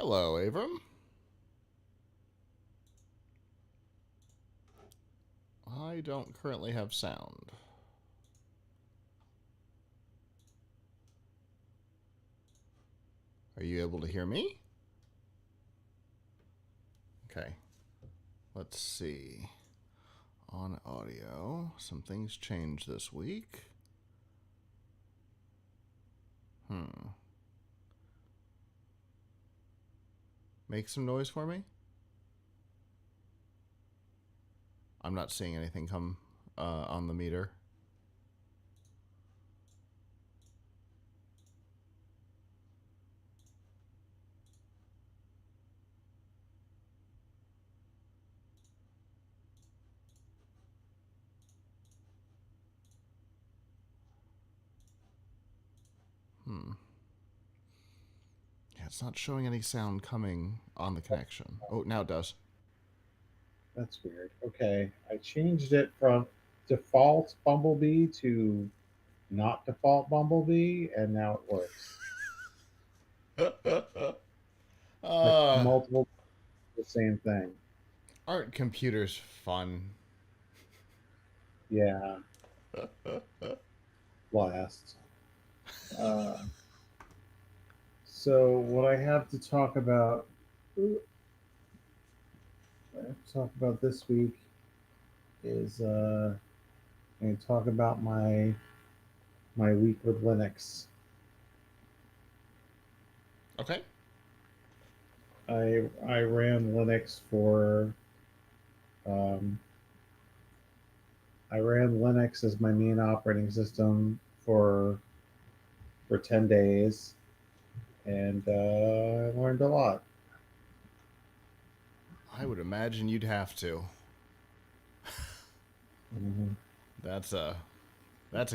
Hello, Avram. I don't currently have sound. Are you able to hear me? Okay. Let's see. On audio, some things changed this week. Make some noise for me. I'm not seeing anything come on the meter. Yeah, it's not showing any sound coming on the connection. Oh, now it does. That's weird. Okay, I changed it from default Bumblebee to not default Bumblebee, and now it works. Like uh, multiple, the same thing. aren't computers fun? Yeah, blast. Uh, so what I have to talk about, this week is I'm going to talk about my week with Linux. Okay. I ran Linux for um, I ran Linux as my main operating system for 10 days, and I learned a lot. I would imagine you'd have to. Mhm. That's a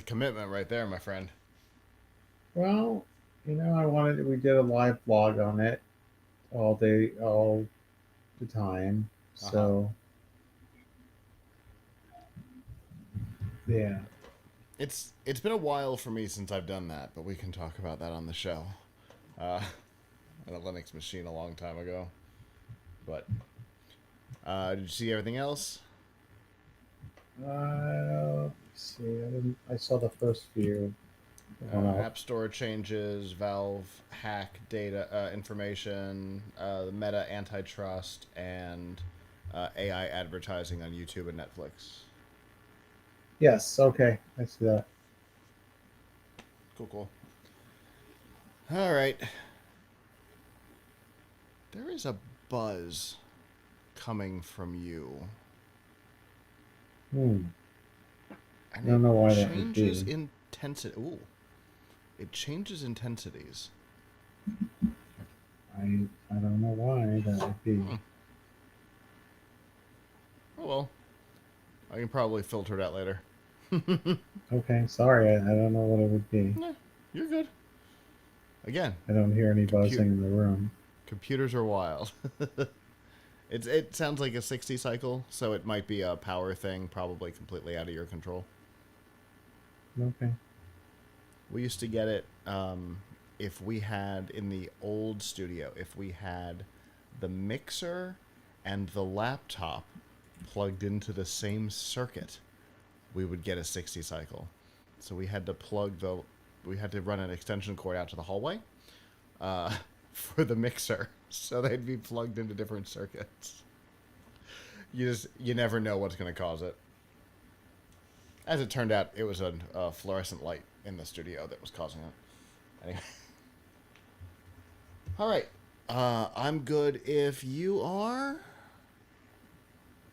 commitment right there, my friend. Well, I wanted we did a live blog on it all day, all the time. Uh-huh. So yeah, It's been a while for me since I've done that, but we can talk about that on the show. Uh, on a Linux machine a long time ago. But did you see everything else? let's see. I saw the first few going up. App Store changes, Valve hack data information, the Meta antitrust, and AI advertising on YouTube and Netflix. Yes. Okay. I see that. Cool, cool. All right. There is a buzz coming from you, Hmm. and I don't it know why that would changes be. intensity. Ooh, it changes intensities. I don't know why that would be. Hmm. Oh well, I can probably filter it out later. Okay. Sorry. I don't know what it would be. Nah, you're good. Again, I don't hear any compute buzzing in the room. computers are wild. It sounds like a 60 cycle, so it might be a power thing, probably completely out of your control. Okay. We used to get it if we had in the old studio, if we had the mixer and the laptop plugged into the same circuit, we would get a 60 cycle. So we had to run an extension cord out to the hallway for the mixer, so they'd be plugged into different circuits. You never know what's going to cause it. As it turned out, it was a fluorescent light in the studio that was causing it. Anyway, all right. I'm good if you are.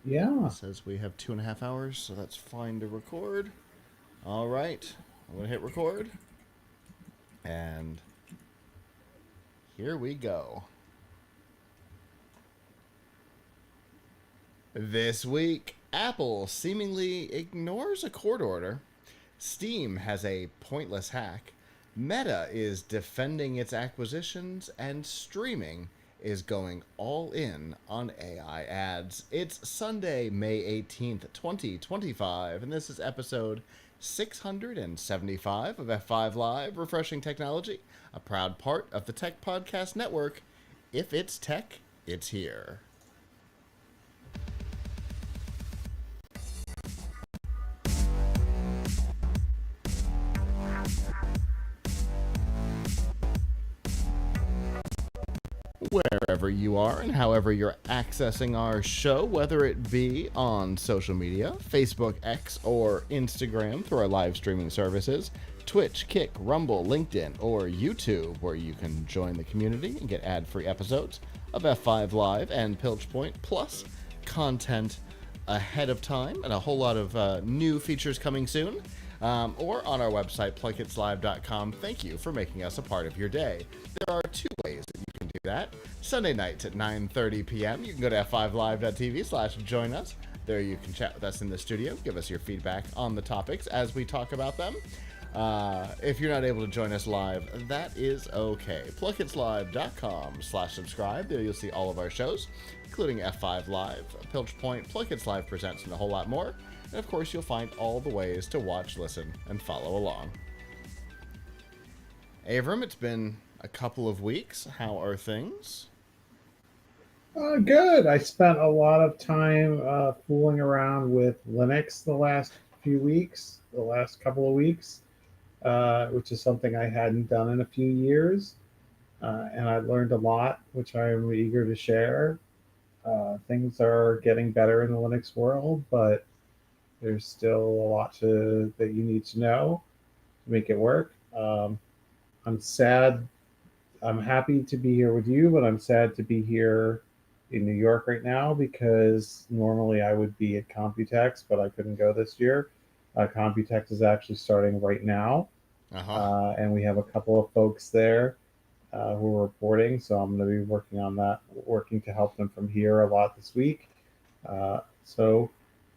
Yeah. It says we have 2.5 hours, so that's fine to record. All right. I'm going to hit record. And here we go. This week, Apple seemingly ignores a court order. Steam has a pointless hack. Meta is defending its acquisitions, and streaming is going all in on AI ads. It's Sunday, May 18th, 2025, and this is episode 675 of F5 Live, Refreshing Technology, a proud part of the Tech Podcast Network. if it's tech, it's here. Wherever you are and however you're accessing our show, whether it be on social media, Facebook, X, or Instagram through our live streaming services, Twitch, Kick, Rumble, LinkedIn, or YouTube, where you can join the community and get ad-free episodes of F5 Live and Piltch Point, plus content ahead of time and a whole lot of new features coming soon. Or on our website, PLUGHITZlive.com. Thank you for making us a part of your day. There are two ways that you can do that. Sunday nights at 9:30 p.m. You can go to f5live.tv/join us. There you can chat with us in the studio, give us your feedback on the topics as we talk about them. If you're not able to join us live, that is okay. PLUGHITZlive.com/subscribe. There you'll see all of our shows, including F5 Live, Piltch Point, PLUGHITZ Live Presents, and a whole lot more. And of course, you'll find all the ways to watch, listen, and follow along. Avram, it's been a couple of weeks. How are things? Good. I spent a lot of time fooling around with Linux the last couple of weeks, which is something I hadn't done in a few years. And I learned a lot, which I'm eager to share. Things are getting better in the Linux world, but there's still a lot that you need to know to make it work. I'm sad. I'm happy to be here with you, but I'm sad to be here in New York right now because normally I would be at Computex, but I couldn't go this year. Computex is actually starting right now, and we have a couple of folks there who are reporting, so I'm going to be working on that, working to help them from here a lot this week. So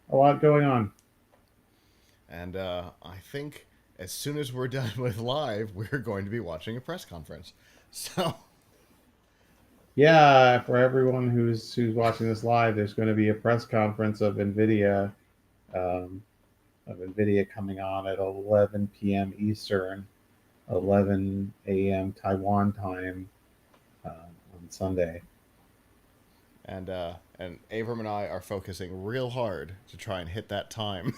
a lot going on. And I think as soon as we're done with live, we're going to be watching a press conference. So, yeah, for everyone who's watching this live, there's going to be a press conference of NVIDIA coming on at 11 p.m. Eastern, 11 a.m. Taiwan time on Sunday. And Avram and I are focusing real hard to try and hit that time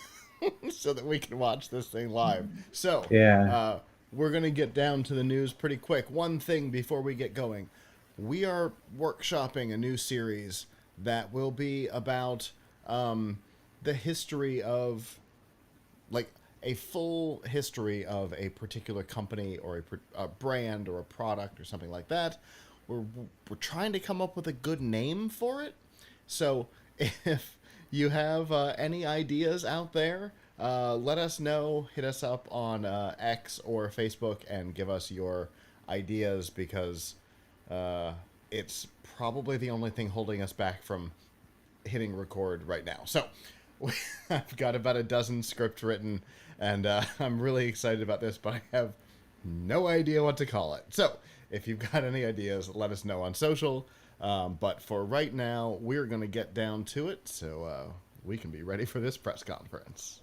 so that we can watch this thing live. So, yeah. We're going to get down to the news pretty quick. One thing before we get going. We are workshopping a new series that will be about the history of, like, a full history of a particular company or a brand or a product or something like that. We're trying to come up with a good name for it. So if you have any ideas out there, let us know. Hit us up on X or Facebook and give us your ideas because it's probably the only thing holding us back from hitting record right now. So I've got about a dozen scripts written, and I'm really excited about this, but I have no idea what to call it. So if you've got any ideas, let us know on social. But for right now, we're going to get down to it so we can be ready for this press conference.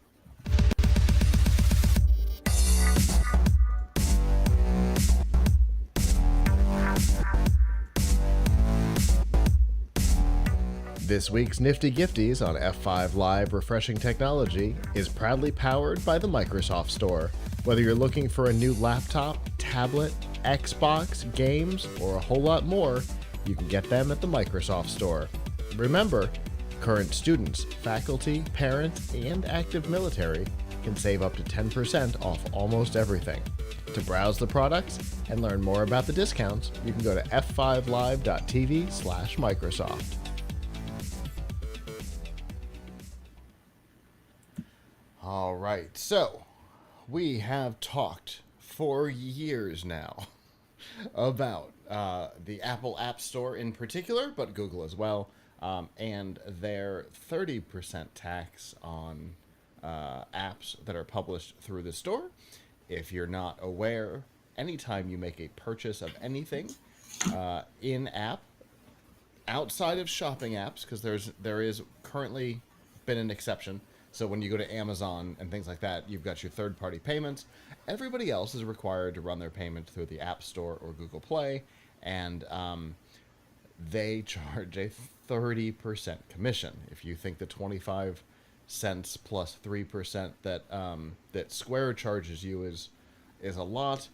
This week's Nifty Gifties on F5 Live Refreshing Technology is proudly powered by the Microsoft Store. Whether you're looking for a new laptop, tablet, Xbox, games, or a whole lot more, you can get them at the Microsoft Store. Remember, current students, faculty, parents, and active military can save up to 10% off almost everything. To browse the products and learn more about the discounts, you can go to f5live.tv/Microsoft. All right, so we have talked for years now about the Apple App Store in particular, but Google as well, and their 30% tax on apps that are published through the store. If you're not aware, anytime you make a purchase of anything in-app, outside of shopping apps, because there is currently been an exception. So when you go to Amazon and things like that, you've got your third-party payments. Everybody else is required to run their payment through the App Store or Google Play. And they charge a 30% commission. If you think the 25 cents plus 3% that Square charges you is a lot,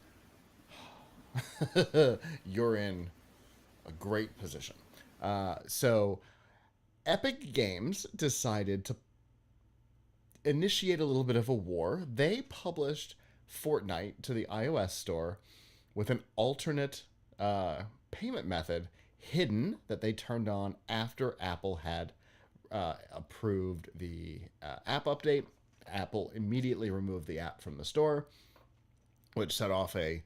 you're in a great position. So Epic Games decided to initiate a little bit of a war. They published Fortnite to the iOS store with an alternate payment method hidden that they turned on after Apple had approved the app update. Apple immediately removed the app from the store, which set off a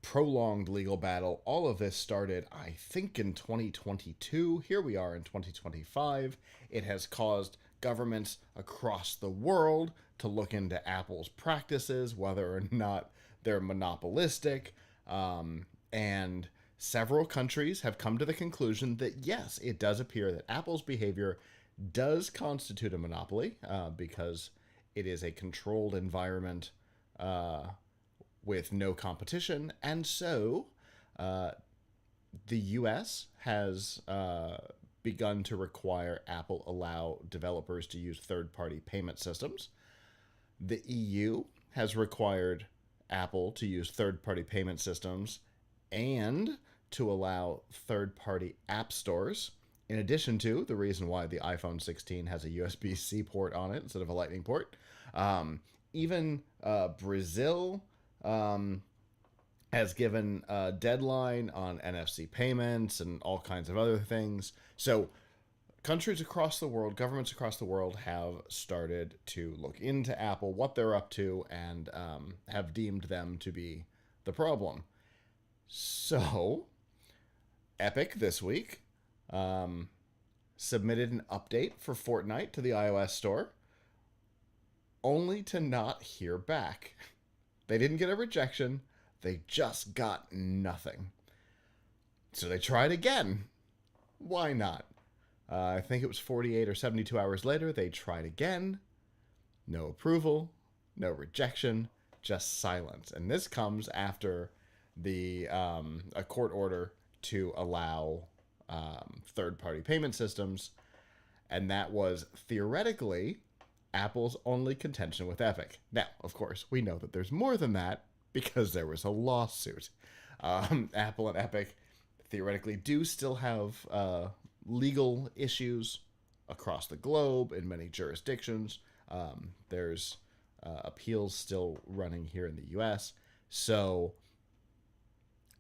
prolonged legal battle. All of this started, I think, in 2022. Here we are in 2025. It has caused governments across the world to look into Apple's practices, whether or not they're monopolistic. And several countries have come to the conclusion that, yes, it does appear that Apple's behavior does constitute a monopoly because it is a controlled environment with no competition. And so the US has begun to require Apple allow developers to use third-party payment systems. The EU has required Apple to use third-party payment systems and to allow third-party app stores, in addition to the reason why the iPhone 16 has a USB-C port on it instead of a Lightning port. Even Brazil has given a deadline on NFC payments and all kinds of other things. So countries across the world, governments across the world have started to look into Apple, what they're up to, and have deemed them to be the problem. So Epic this week submitted an update for Fortnite to the iOS store, only to not hear back. They didn't get a rejection. They just got nothing. So they tried again. Why not? I think it was 48 or 72 hours later, they tried again. No approval, no rejection, just silence. And this comes after the a court order to allow third-party payment systems. And that was theoretically Apple's only contention with Epic. Now, of course, we know that there's more than that because there was a lawsuit. Apple and Epic theoretically do still have legal issues across the globe in many jurisdictions. There's appeals still running here in the US. So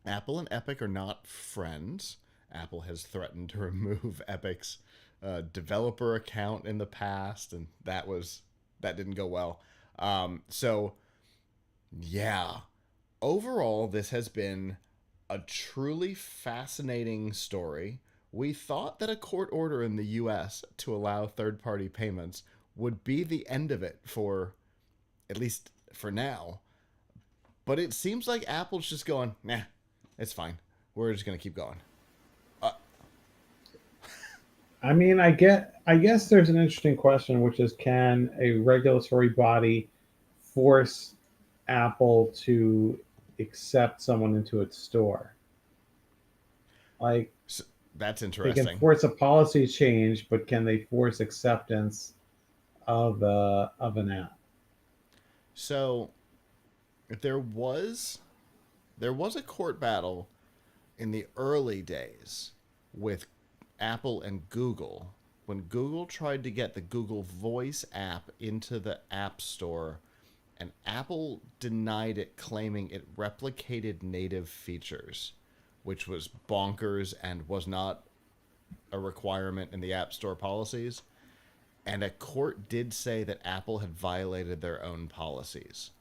Apple and Epic are not friends. Apple has threatened to remove Epic's developer account in the past, and that didn't go well. So yeah, overall, this has been a truly fascinating story. We thought that a court order in the US to allow third-party payments would be the end of it for, at least for now. But it seems like Apple's just going, nah, it's fine. We're just going to keep going. I mean, I guess there's an interesting question, which is, can a regulatory body force Apple to accept someone into its store? Like, So that's they interesting. can force a policy change, but can they force acceptance of an app? So there was a court battle in the early days with Apple and Google when Google tried to get the Google Voice app into the App Store, and Apple denied it, claiming it replicated native features, which was bonkers and was not a requirement in the App Store policies. And a court did say that Apple had violated their own policies.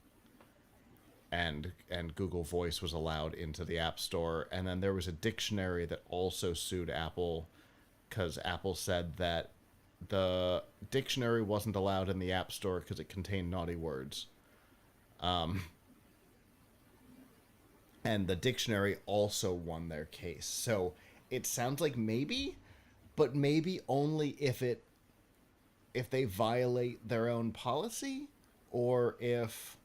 And Google Voice was allowed into the App Store. And then there was a dictionary that also sued Apple because Apple said that the dictionary wasn't allowed in the App Store because it contained naughty words. And the dictionary also won their case. So it sounds like maybe, but maybe only if they violate their own policy, or if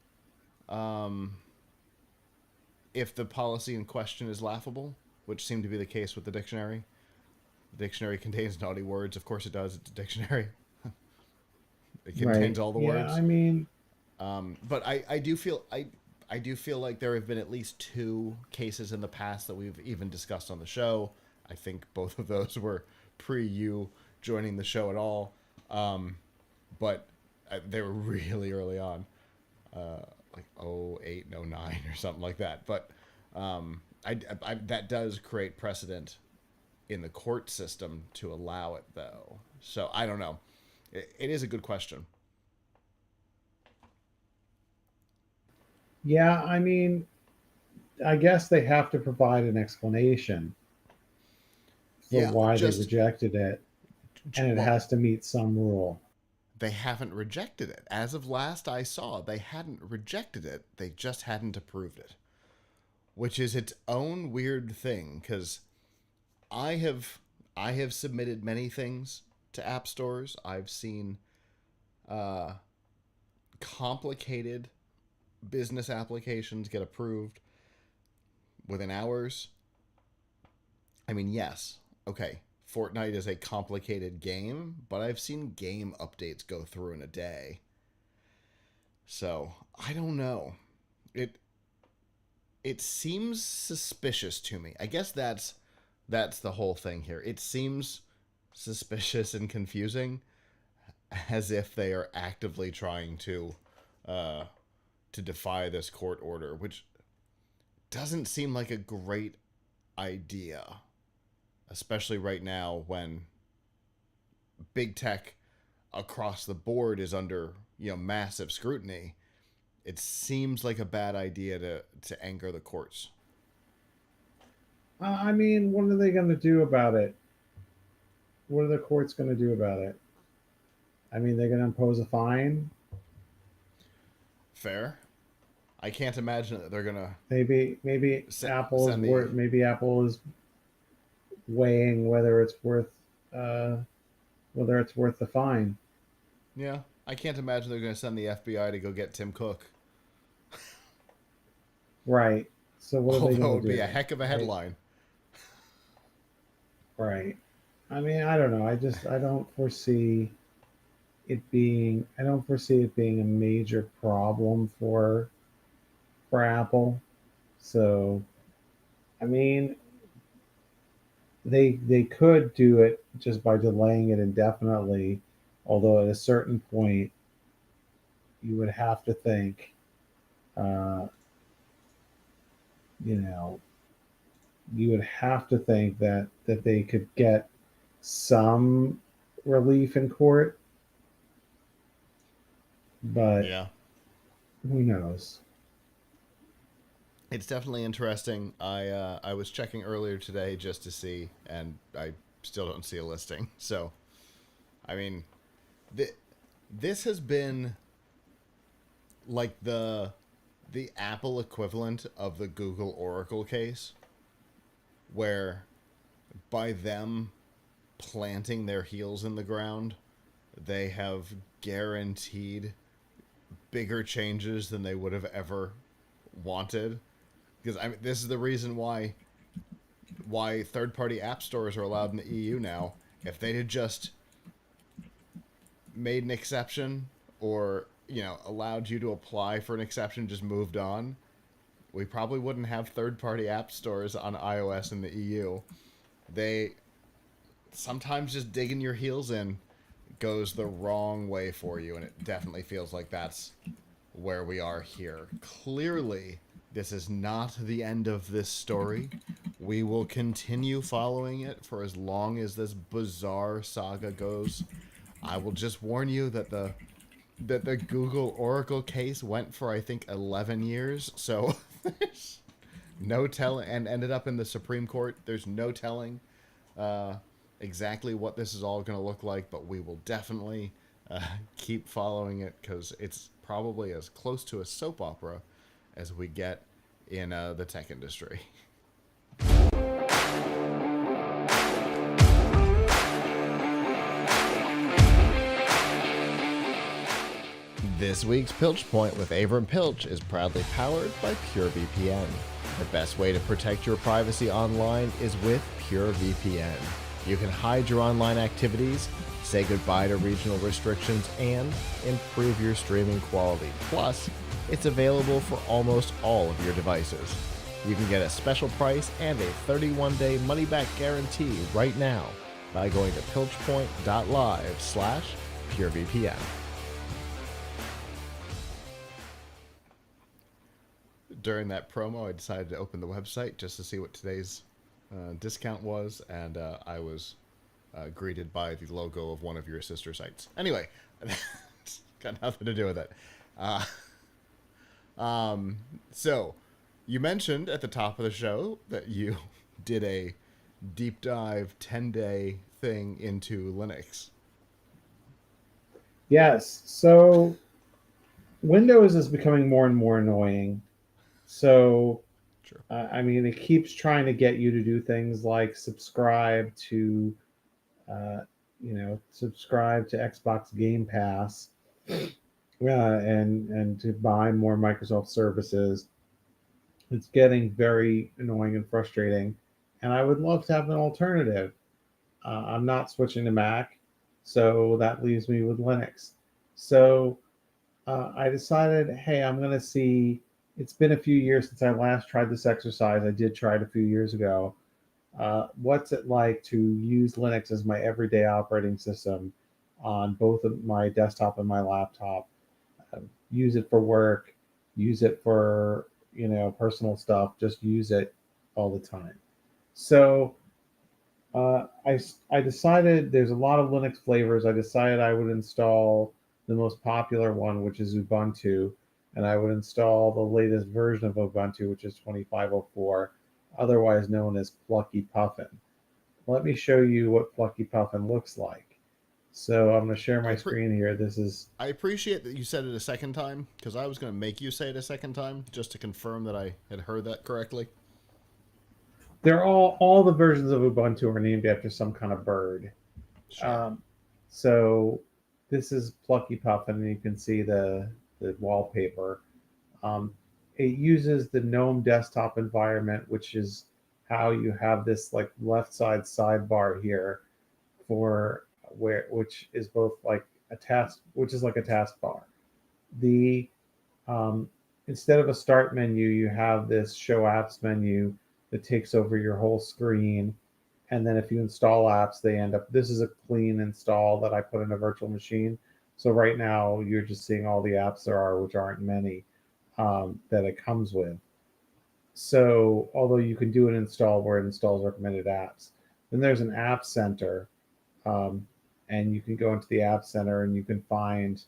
the policy in question is laughable, which seemed to be the case with the dictionary. The dictionary contains naughty words. Of course it does. It's a dictionary. It contains Right. all the Yeah. words. I mean, But I do feel I do feel like there have been at least 2 cases in the past that we've even discussed on the show. I think both of those were pre you joining the show at all, but they were really early on, like 08 and 09 or something like that. But that does create precedent in the court system to allow it, though. So I don't know. It is a good question. yeah. I mean, I guess they have to provide an explanation for Yeah, why they just rejected it, and it well, has to meet some rule. they haven't rejected it. As of last I saw, they hadn't rejected it. They just hadn't approved it, which is its own weird thing. Because I have I have submitted many things to app stores. I've seen uh, complicated business applications get approved within hours. I mean, yes, okay, Fortnite is a complicated game, but I've seen game updates go through in a day. So I don't know. It it seems suspicious to me. I guess that's the whole thing here. It seems suspicious and confusing, as if they are actively trying uh, to defy this court order, which doesn't seem like a great idea, especially right now when big tech across the board is under massive scrutiny. It seems like a bad idea to anger the courts. I mean, what are they going to do about it? What are the courts going to do about it? I mean, they're going to impose a fine. Fair. I can't imagine that they're gonna Maybe send the Maybe Apple is weighing uh, whether it's worth the fine. yeah. I can't imagine they're gonna send the FBI to go get Tim Cook. Right. So what are they Although it going would to be do? a heck of a Right. headline. Right. I mean, I don't know. I don't foresee I don't foresee it being a major problem for Apple. So, I mean, they could do it just by delaying it indefinitely, although at a certain point you would have to think, uh, you know, you would have to think that they could get some relief in court, but Yeah. who knows? It's definitely interesting. I was checking earlier today just to see, and I still don't see a listing. So, I mean, th- this has been like the Apple equivalent of the Google Oracle case, where by them planting their heels in the ground, they have guaranteed bigger changes than they would have ever wanted. Because I mean, this is the reason why third-party app stores are allowed in the EU now. If they'd have just made an exception, or allowed you to apply for an exception, just moved on, we probably wouldn't have third-party app stores on iOS in the EU. They sometimes just digging your heels in goes the wrong way for you, and it definitely feels like that's where we are here. Clearly, this is not the end of this story. We will continue following it for as long as this bizarre saga goes. I will just warn you that the Google Oracle case went for, I think, 11 years. So there's no telling, and ended up in the Supreme Court. There's no telling uh, exactly what this is all going to look like, but we will definitely keep following it, because it's probably as close to a soap opera as we get in the tech industry. This week's Piltch Point with Avram Piltch is proudly powered by PureVPN. The best way to protect your privacy online is with PureVPN. You can hide your online activities, say goodbye to regional restrictions, and improve your streaming quality. Plus, it's available for almost all of your devices. You can get a special price and a 31-day money-back guarantee right now by going to piltchpoint.live/PureVPN. During that promo, I decided to open the website just to see what today's discount was, and I was greeted by the logo of one of your sister sites. Anyway, it's got nothing to do with it. So, you mentioned at the top of the show that you did a deep dive 10-day thing into Linux. Yes. So Windows is becoming more and more annoying. So, Sure. I mean, it keeps trying to get you to do things like subscribe to, subscribe to Xbox Game Pass, and to buy more Microsoft services. It's getting very annoying and frustrating, and I would love to have an alternative. I'm not switching to Mac, so that leaves me with Linux. So I decided, hey, I'm going to see. It's been a few years since I last tried this exercise. I did try it a few years ago. What's it like to use Linux as my everyday operating system on both of my desktop and my laptop? Use it for work, use it for personal stuff. Just use it all the time. So I decided there's a lot of Linux flavors. I decided I would install the most popular one, which is Ubuntu, and I would install the latest version of Ubuntu, which is 2504, otherwise known as Plucky Puffin. Let me show you what Plucky Puffin looks like. So I'm going to share my screen here. I appreciate that you said it a second time, because I was going to make you say it a second time just to confirm that I had heard that correctly. They're all the versions of Ubuntu are named after some kind of bird. Sure. So this is Plucky Puffin, and you can see the wallpaper. It uses the GNOME desktop environment, which is how you have this like left side sidebar here for which is both like a task, which is like a taskbar. The instead of a start menu, you have this show apps menu that takes over your whole screen. And then if you install apps, they end up, this is a clean install that I put in a virtual machine. So right now you're just seeing all the apps there are, which aren't many, that it comes with. So although you can do an install where it installs recommended apps, then there's an app center, and you can go into the app center and you can find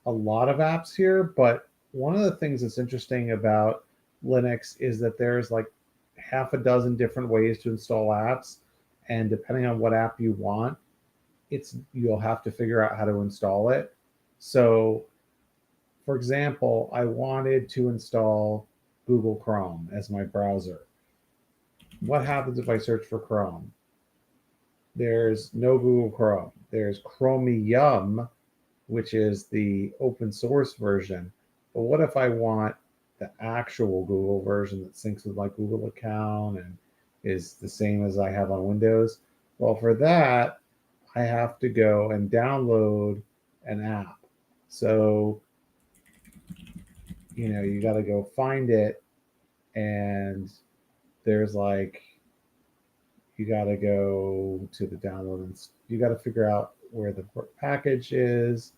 a lot of apps here. But one of the things that's interesting about Linux is that there's like half a dozen different ways to install apps, and depending on what app you want, you'll have to figure out how to install it. So for example, I wanted to install Google Chrome as my browser. What happens if I search for Chrome? There's no Google Chrome. There's Chromium, which is the open source version. But what if I want the actual Google version that syncs with my Google account and is the same as I have on Windows? Well, for that, I have to go and download an app. So, you got to go find it, and there's like, you got to go to the download and you got to figure out where the package is.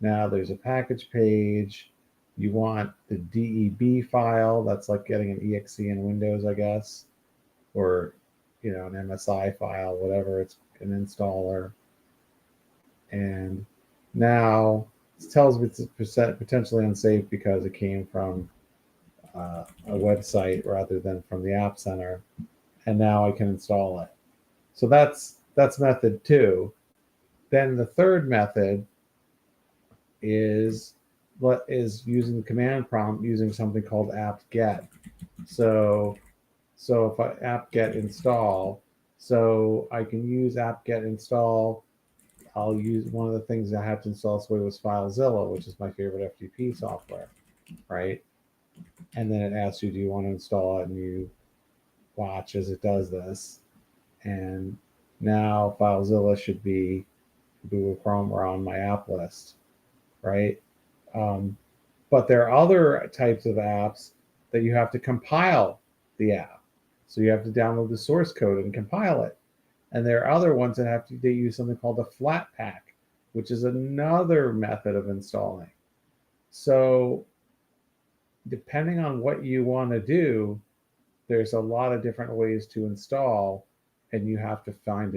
Now there's a package page. You want the DEB file. That's like getting an exe in Windows, I guess, or an MSI file, whatever. It's an installer. And now it tells me it's potentially unsafe because it came from a website rather than from the App Center. And now I can install it. So that's method 2. Then the third method is using the command prompt using something called apt-get. So if I apt-get install, so I can use apt-get install. I'll use one of the things I had to install this way was FileZilla, which is my favorite FTP software, right? and then it asks you, do you want to install it? And you watch as it does this. And now FileZilla should be Google Chrome or on my app list, right? Um, but there are other types of apps that you have to compile the app. So you have to download the source code and compile it. And there are other ones that they use something called a Flatpak, which is another method of installing. So depending on what you want to do, there's a lot of different ways to install, and you have to find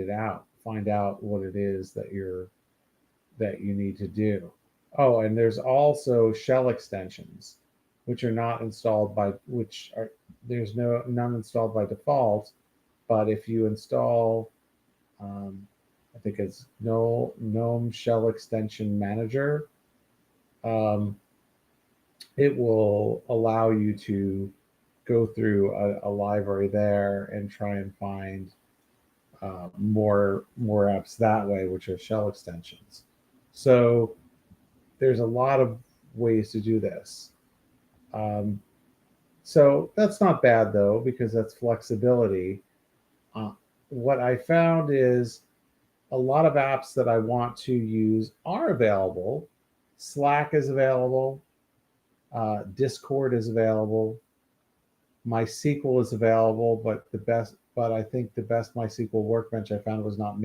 out what it is that you need to do. Oh, and there's also shell extensions, which are not installed by which are there's none installed by default, but if you install, I think it's GNOME Shell Extension Manager, um, it will allow you to go through a library there and try and find more apps that way, which are shell extensions. So there's a lot of ways to do this. Um, so that's not bad though, because that's flexibility. Uh, what I found is a lot of apps that I want to use are available. Slack is available. Discord is available. MySQL is available, but I think the best MySQL workbench I found was not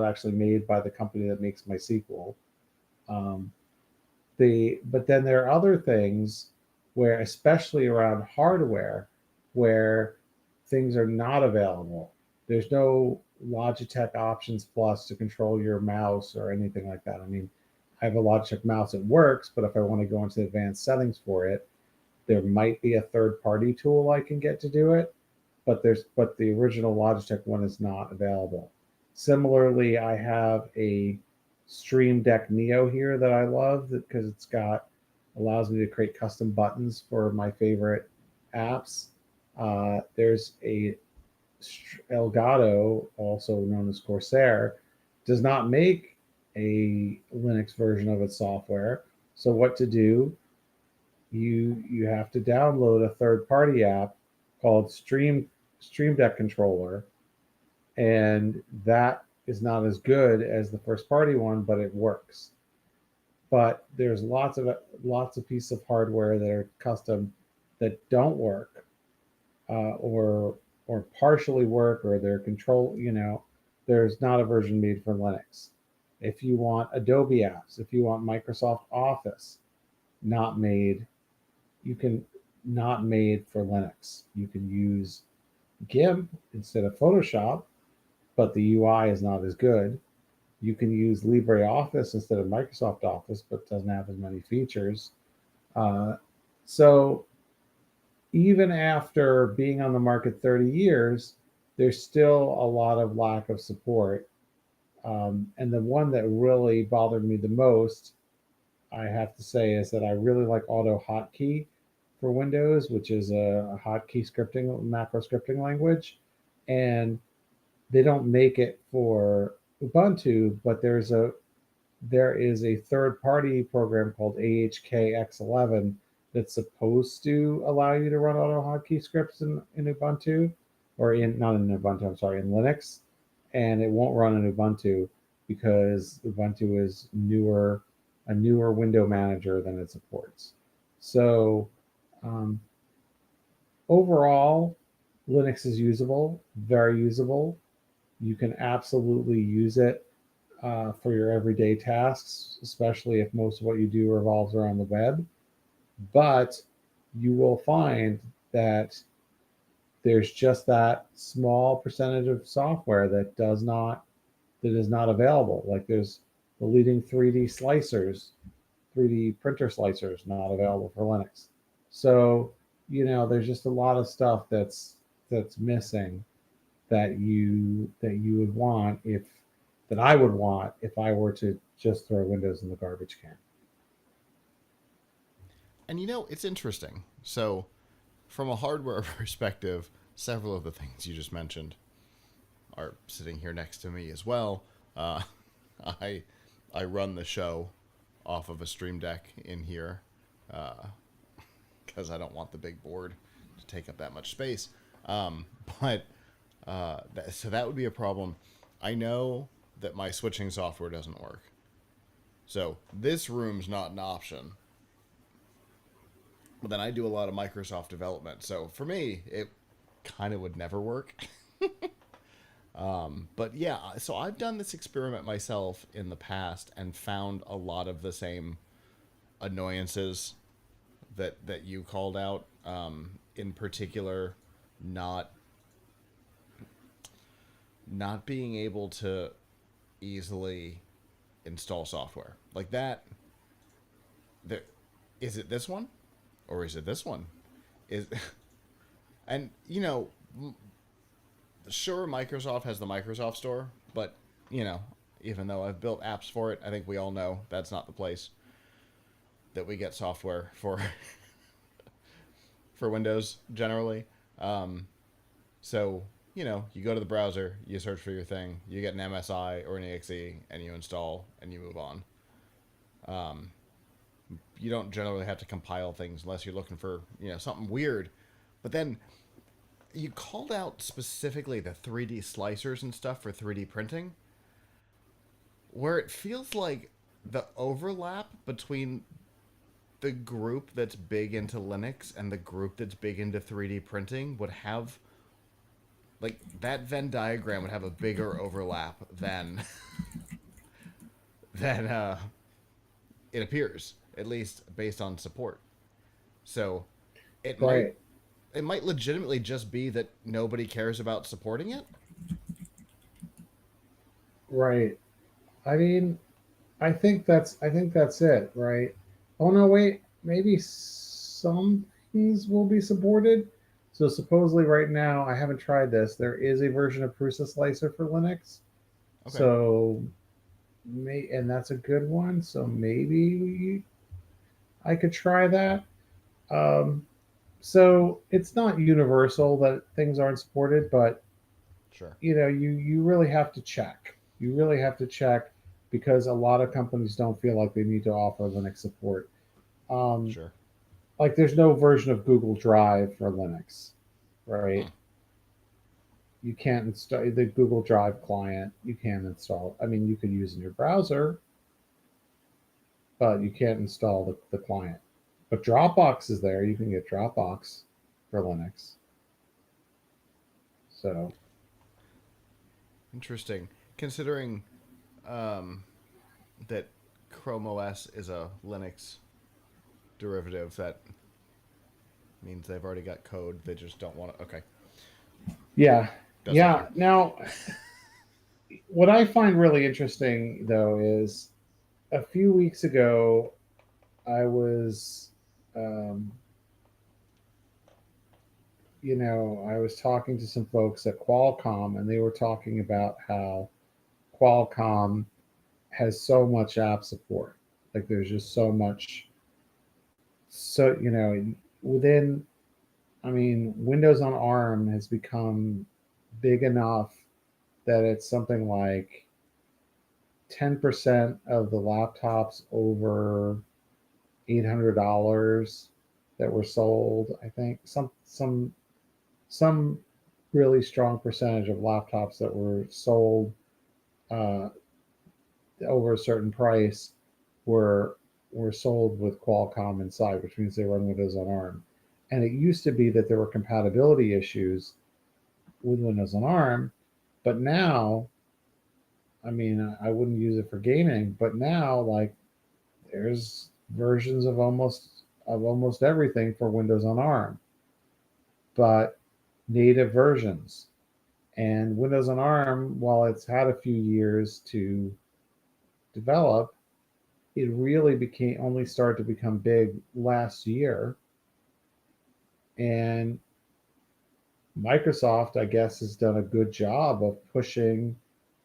actually made by the company that makes MySQL. Um, but then there are other things where, especially around hardware, where things are not available. There's no Logitech Options Plus to control your mouse or anything like that. I mean, I have a Logitech mouse, it works, but if I want to go into advanced settings for it, there might be a third party tool I can get to do it, but the original Logitech one is not available. Similarly, I have a Stream Deck Neo here that I love because it's got allows me to create custom buttons for my favorite apps. There's a Elgato, also known as Corsair, does not make a Linux version of its software. So what to do? You have to download a third party app called Stream Deck Controller, and that is not as good as the first party one, but it works. But there's lots of pieces of hardware that are custom that don't work, or partially work, or their control. There's not a version made for Linux. If you want Adobe apps, if you want Microsoft Office, not made you can not made for Linux. You can use GIMP instead of Photoshop, but the UI is not as good. You can use LibreOffice instead of Microsoft Office, but doesn't have as many features. Uh, so even after being on the market 30 years, there's still a lot of lack of support. And the one that really bothered me the most, I have to say, is that I really like Auto Hotkey for Windows, which is a hotkey scripting, macro scripting language. And they don't make it for Ubuntu, but there is a third party program called AHKX11 that's supposed to allow you to run auto hotkey scripts in Ubuntu, or in not in Ubuntu, I'm sorry, in Linux, and it won't run in Ubuntu because Ubuntu is a newer window manager than it supports. So um, overall, Linux is usable, very usable. You can absolutely use it for your everyday tasks, especially if most of what you do revolves around the web. But you will find that there's just that small percentage of software that is not available. Like there's the leading 3D slicers, 3D printer slicers not available for Linux. So, there's just a lot of stuff that's missing that you would want if that I would want if I were to just throw Windows in the garbage can. And it's interesting. So, from a hardware perspective, several of the things you just mentioned are sitting here next to me as well. I I run the show off of a Stream Deck in here because I don't want the big board to take up that much space. Um, but so that would be a problem. I know that my switching software doesn't work. So this room's not an option. But then I do a lot of Microsoft development. So for me, it kind of would never work. But yeah, so I've done this experiment myself in the past and found a lot of the same annoyances that you called out. In particular, not not being able to easily install software like that. There, is it this one or is it this one? Is and sure, Microsoft has the Microsoft Store, but even though I've built apps for it, I think we all know that's not the place that we get software for for Windows generally. Um, so you go to the browser, you search for your thing, you get an MSI or an exe, and you install and you move on. You don't generally have to compile things unless you're looking for something weird. But then you called out specifically the 3D slicers and stuff for 3D printing, where it feels like the overlap between the group that's big into Linux and the group that's big into 3D printing would have like that Venn diagram would have a bigger overlap than than it appears, at least based on support. So it might Right. it might legitimately just be that nobody cares about supporting it. Right. I mean, I think that's it, right? Oh no, wait. Maybe some things will be supported. So supposedly right now, I haven't tried this. There is a version of Prusa Slicer for Linux. Okay, So and that's a good one. So maybe I could try that. Um, so it's not universal that things aren't supported, but sure, you really have to check. You really have to check because a lot of companies don't feel like they need to offer Linux support. Um, sure. like there's no version of Google Drive for Linux, right? Hmm. You can't install the Google Drive client. You can't install. I mean, you could use in your browser, but you can't install the client. But Dropbox is there. You can get Dropbox for Linux. So Interesting. Considering um, that Chrome OS is a Linux derivative, that means they've already got code. They just don't want to. Okay, yeah, doesn't yeah. matter. Now, what I find really interesting though is a few weeks ago I was, um, I was talking to some folks at Qualcomm, and they were talking about how Qualcomm has so much app support. Like there's just so much. So within, I mean, Windows on ARM has become big enough that it's something like 10% of the laptops over $800 that were sold. I think some really strong percentage of laptops that were sold uh, over a certain price were were sold with Qualcomm inside, which means they run Windows on ARM. And it used to be that there were compatibility issues with Windows on ARM, but now, I mean, I wouldn't use it for gaming, but now like there's versions of almost everything for Windows on ARM, but native versions. And Windows on ARM, while it's had a few years to develop, it really became only started to become big last year. And Microsoft, I guess, has done a good job of pushing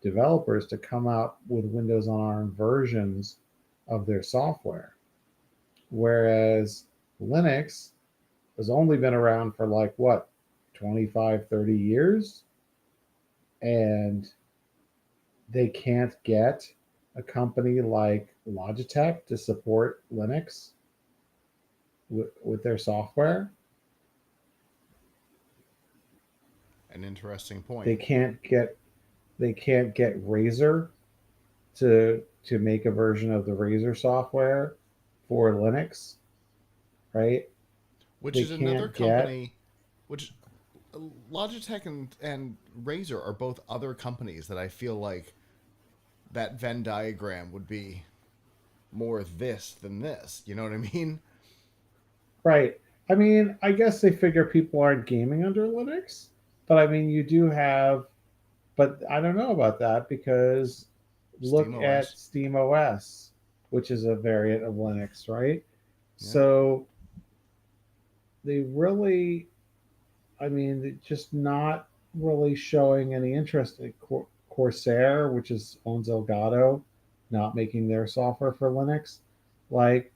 developers to come out with Windows on ARM versions of their software. Whereas Linux has only been around for like what, 25, 30 years, and they can't get a company like Logitech to support Linux. with their software. An interesting They point. can't get they can't get Razor to make a version of the Razor software for Linux, right? Which They is another can't get company, which Logitech and Razer are both other companies that I feel like that Venn diagram would be more this than this. You know what I mean? right. I mean, I guess they figure people aren't gaming under Linux, but I mean, you do have, but I don't know about that because Steam look at OS. Steam OS, which is a variant of Linux, right? Yeah. So they really, I mean, just not really showing any interest in Corsair, which is owns Elgato, not making their software for Linux. Like,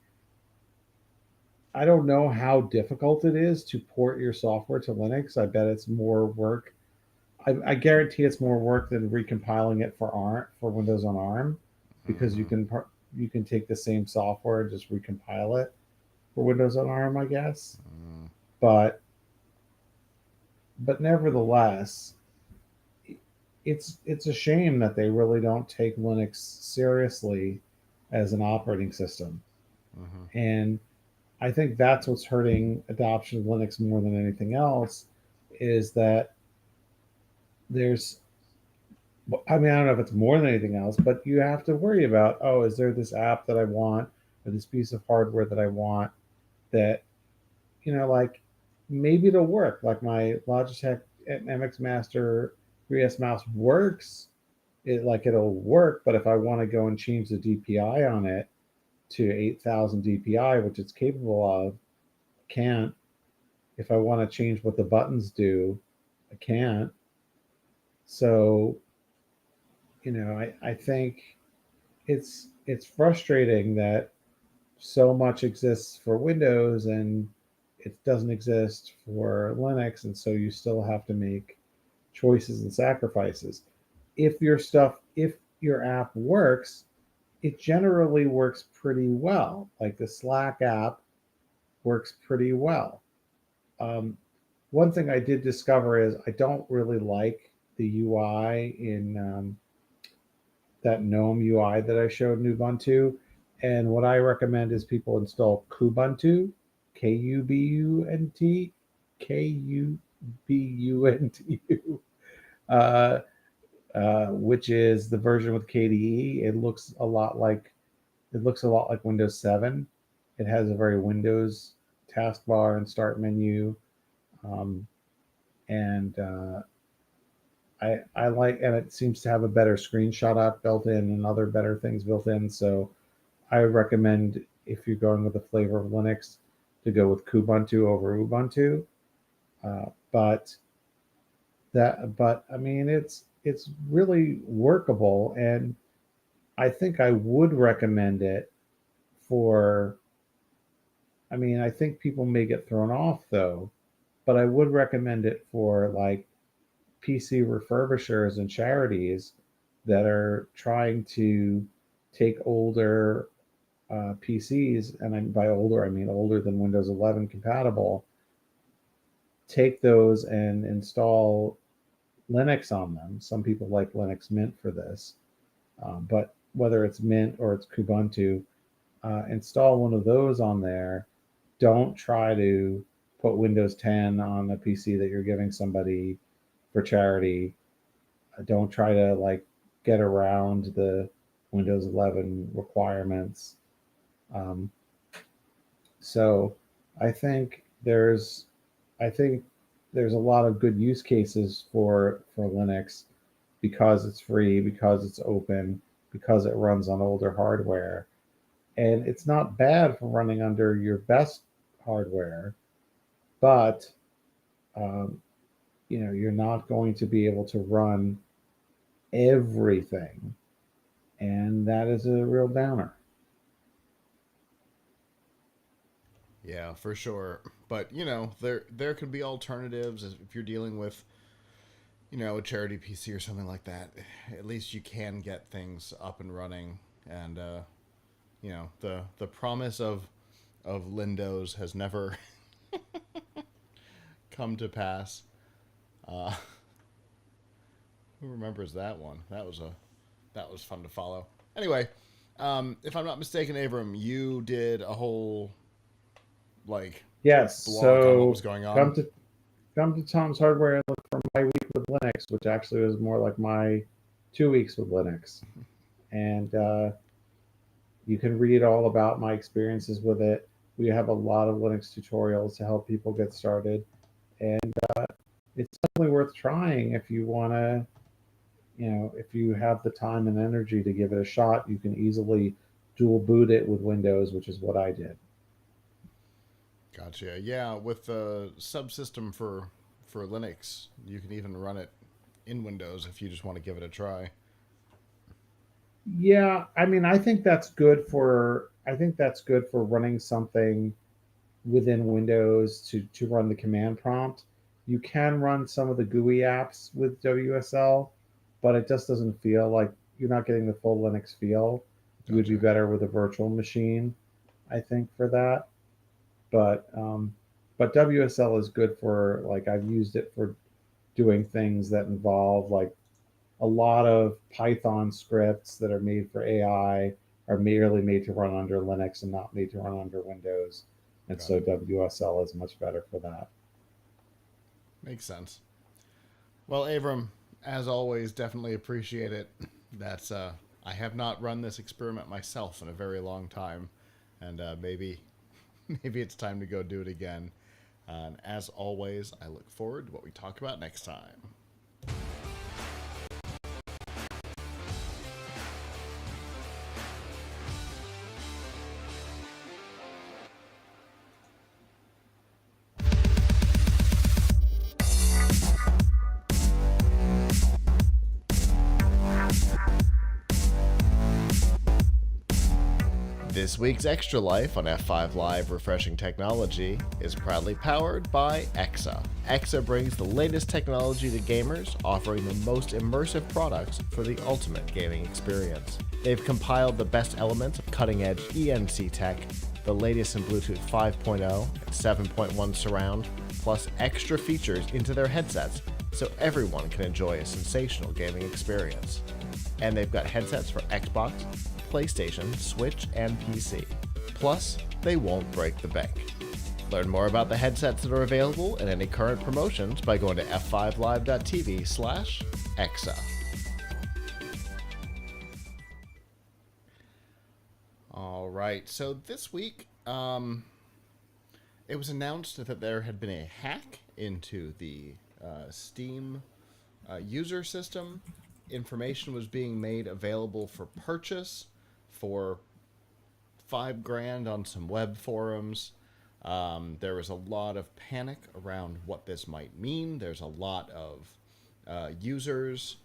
I don't know how difficult it is to port your software to Linux. I bet it's more work. I guarantee it's more work than recompiling it for ARM for Windows on ARM, because Mm-hmm. you can take the same software and just recompile it for Windows on ARM, I guess. Mm, But nevertheless, it's a shame that they really don't take Linux seriously as an operating system. mm-hmm. And I think that's what's hurting adoption of Linux more than anything else is that there's I mean, I don't know if it's more than anything else, but you have to worry about, oh, is there this app that I want or this piece of hardware that I want that, like maybe it'll work. Like my Logitech MX Master 3S mouse works. It'll work, but if I want to go and change the DPI on it to 8,000 DPI, which it's capable of, I can't. If I want to change what the buttons do, I can't. So, I think it's frustrating that so much exists for Windows and it doesn't exist for Linux, and so you still have to make choices and sacrifices. If your app works, it generally works pretty well. Like the Slack app works pretty well. Um, One thing I did discover is I don't really like the UI in that GNOME UI that I showed in Ubuntu. And what I recommend is people install Kubuntu, Kubunt, Kubunt, uh, which is the version with KDE. It looks a lot like Windows 7. It has a very Windows taskbar and start menu, um, and I like, and it seems to have a better screenshot app built in and other better things built in. So I would recommend if you're going with the flavor of Linux to go with Kubuntu over Ubuntu. But I mean, it's really workable, and I think I would recommend it for. I mean, I think people may get thrown off though, but I would recommend it for like PC refurbishers and charities that are trying to take older PCs, and by older I mean older than Windows 11 compatible, take those and install Linux on them. Some people like Linux Mint for this, but whether it's Mint or it's Kubuntu, install one of those on there. Don't try to put Windows 10 on a PC that you're giving somebody for charity. Don't try to like get around the Windows 11 requirements. Um, so I think there's I think there's a lot of good use cases for Linux because it's free, because it's open, because it runs on older hardware, and it's not bad for running under your best hardware, but um, you're not going to be able to run everything, and that is a real downer. Yeah, for sure. But there could be alternatives if you're dealing with a charity PC or something like that. At least you can get things up and running, and the promise of of Lindos has never come to pass. Uh, who remembers that one? That was fun to follow. Anyway, if I'm not mistaken, Avram, you did a whole like Yes. blog on what was So going come on. to come to Tom's Hardware and look for my week with Linux, which actually was more like my 2 weeks with Linux. And you can read all about my experiences with it. We have a lot of Linux tutorials to help people get started, and it's definitely worth trying if you want to. If you have the time and energy to give it a shot, you can easily dual boot it with Windows, which is what I did. Gotcha. Yeah, with the subsystem for Linux, you can even run it in Windows if you just want to give it a try. Yeah, I mean, I think that's good for running something within Windows to run the command prompt. You can run some of the GUI apps with WSL, but it just doesn't feel like you're not getting the full Linux feel. You would be Gotcha. better with a virtual machine, I think, for that. But WSL is good for, like, I've used it for doing things that involve like a lot of Python scripts that are made for AI are merely made to run under Linux and not made to run under Windows. And Got so it. WSL is much better for that. Makes sense. Well, Avram, as always, definitely appreciate it. That's I have not run this experiment myself in a very long time, and maybe maybe it's time to go do it again. And as always, I look forward to what we talk about next time. This week's Extra Life on F5 Live Refreshing Technology is proudly powered by EXA. EXA brings the latest technology to gamers, offering the most immersive products for the ultimate gaming experience. They've compiled the best elements of cutting-edge ENC tech, the latest in Bluetooth 5.0 and 7.1 surround, plus extra features into their headsets so everyone can enjoy a sensational gaming experience. And they've got headsets for Xbox, PlayStation, Switch, and PC. Plus, they won't break the bank. Learn more about the headsets that are available and any current promotions by going to f5live.tv/exa. All right, so this week, it was announced that there had been a hack into the Steam user system. Information was being made available for purchase for $5,000 on some web forums. There was a lot of panic around what this might mean. There's a lot of users.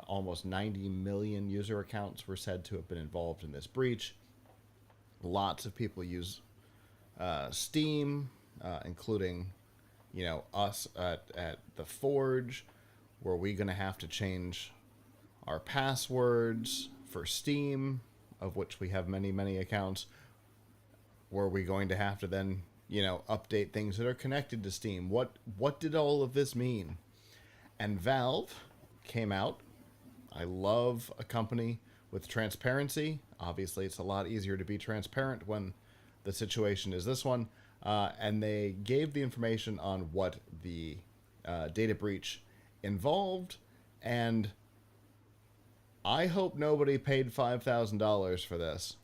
Almost 90 million user accounts were said to have been involved in this breach. Lots of people use Steam, including, us at the Forge. Were we going to have to change our passwords for Steam, of which we have many, many accounts? Were we going to have to then, update things that are connected to Steam? What did all of this mean? And Valve came out. I love a company with transparency. Obviously, it's a lot easier to be transparent when the situation is this one. And they gave the information on what the data breach involved, and I hope nobody paid $5,000 for this,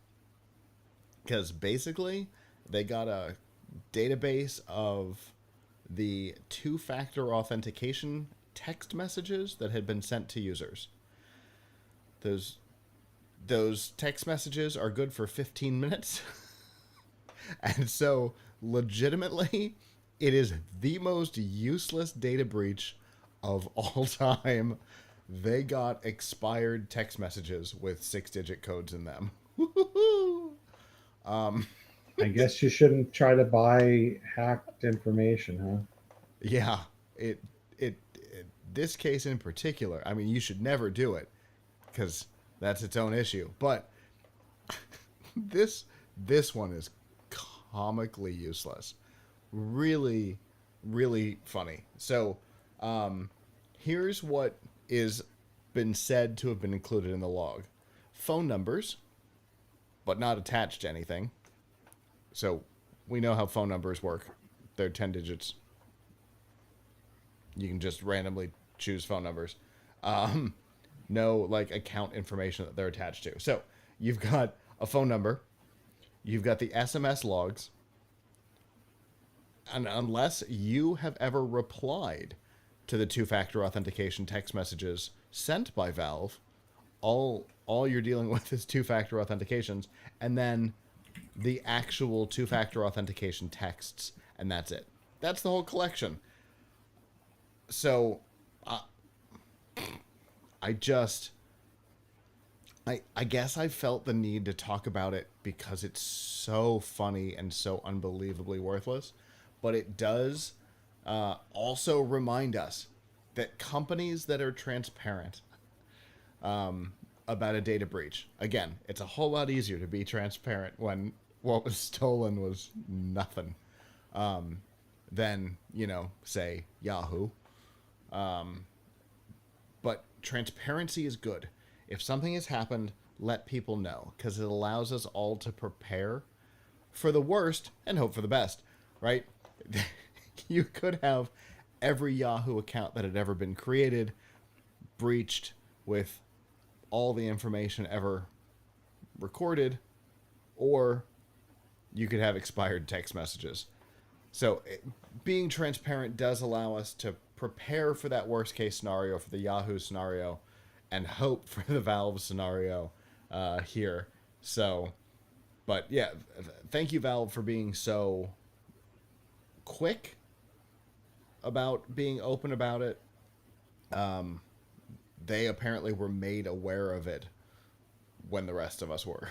because basically they got a database of the two-factor authentication text messages that had been sent to users. Those text messages are good for 15 minutes. And so, legitimately, it is the most useless data breach of all time. They got expired text messages with 6-digit codes in them. I guess you shouldn't try to buy hacked information, huh? Yeah, it this case in particular, I mean, you should never do it because that's its own issue. But this one is comically useless. Really, really funny. So, here's what is been said to have been included in the log. Phone numbers, but not attached to anything. So, we know how phone numbers work. They're 10 digits. You can just randomly choose phone numbers. No, like, account information that they're attached to. So, you've got a phone number. You've got the SMS logs. And unless you have ever replied to the two-factor authentication text messages sent by Valve, all you're dealing with is two-factor authentications, and then the actual two-factor authentication texts, and that's it. That's the whole collection. So, I guess I felt the need to talk about it because it's so funny and so unbelievably worthless. But it does also remind us that companies that are transparent about a data breach, again, it's a whole lot easier to be transparent when what was stolen was nothing than, say, Yahoo. But transparency is good. If something has happened, let people know, because it allows us all to prepare for the worst and hope for the best, right? You could have every Yahoo account that had ever been created breached with all the information ever recorded, or you could have expired text messages. So being transparent does allow us to prepare for that worst case scenario, for the Yahoo scenario, and hope for the Valve scenario here. So, but yeah, thank you, Valve, for being so quick about being open about it. They apparently were made aware of it when the rest of us were.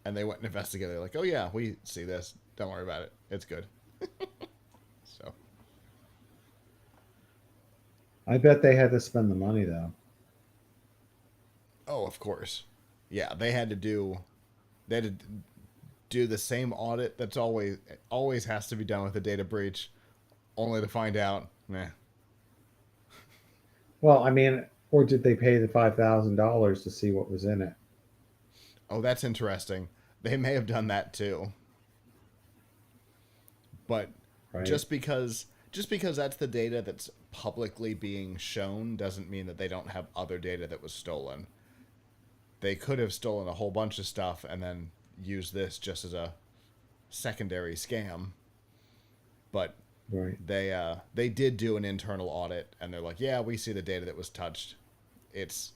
And they went and investigated. They're like, oh yeah, we see this. Don't worry about it. It's good. So. I bet they had to spend the money, though. Oh, of course. Yeah, they had to do the same audit that's always has to be done with a data breach, only to find out, meh. Well, I mean, or did they pay the $5,000 to see what was in it? Oh, that's interesting. They may have done that too. But Right. just because that's the data that's publicly being shown doesn't mean that they don't have other data that was stolen. They could have stolen a whole bunch of stuff and then used this just as a secondary scam. But Right. they did do an internal audit, and they're like, yeah, we see the data that was touched. It's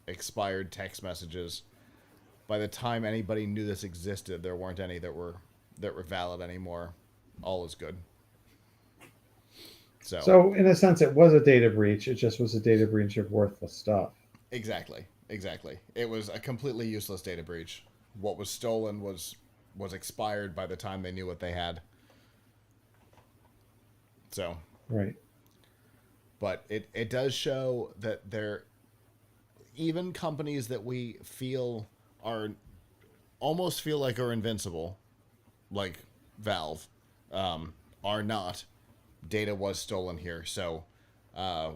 expired text messages. By the time anybody knew this existed, there weren't any that were valid anymore. All is good. So, in a sense, it was a data breach. It just was a data breach of worthless stuff. Exactly. It was a completely useless data breach. What was stolen was expired by the time they knew what they had. So. Right. But it does show that even companies that we almost feel like are invincible, like Valve, are not. Data was stolen here, so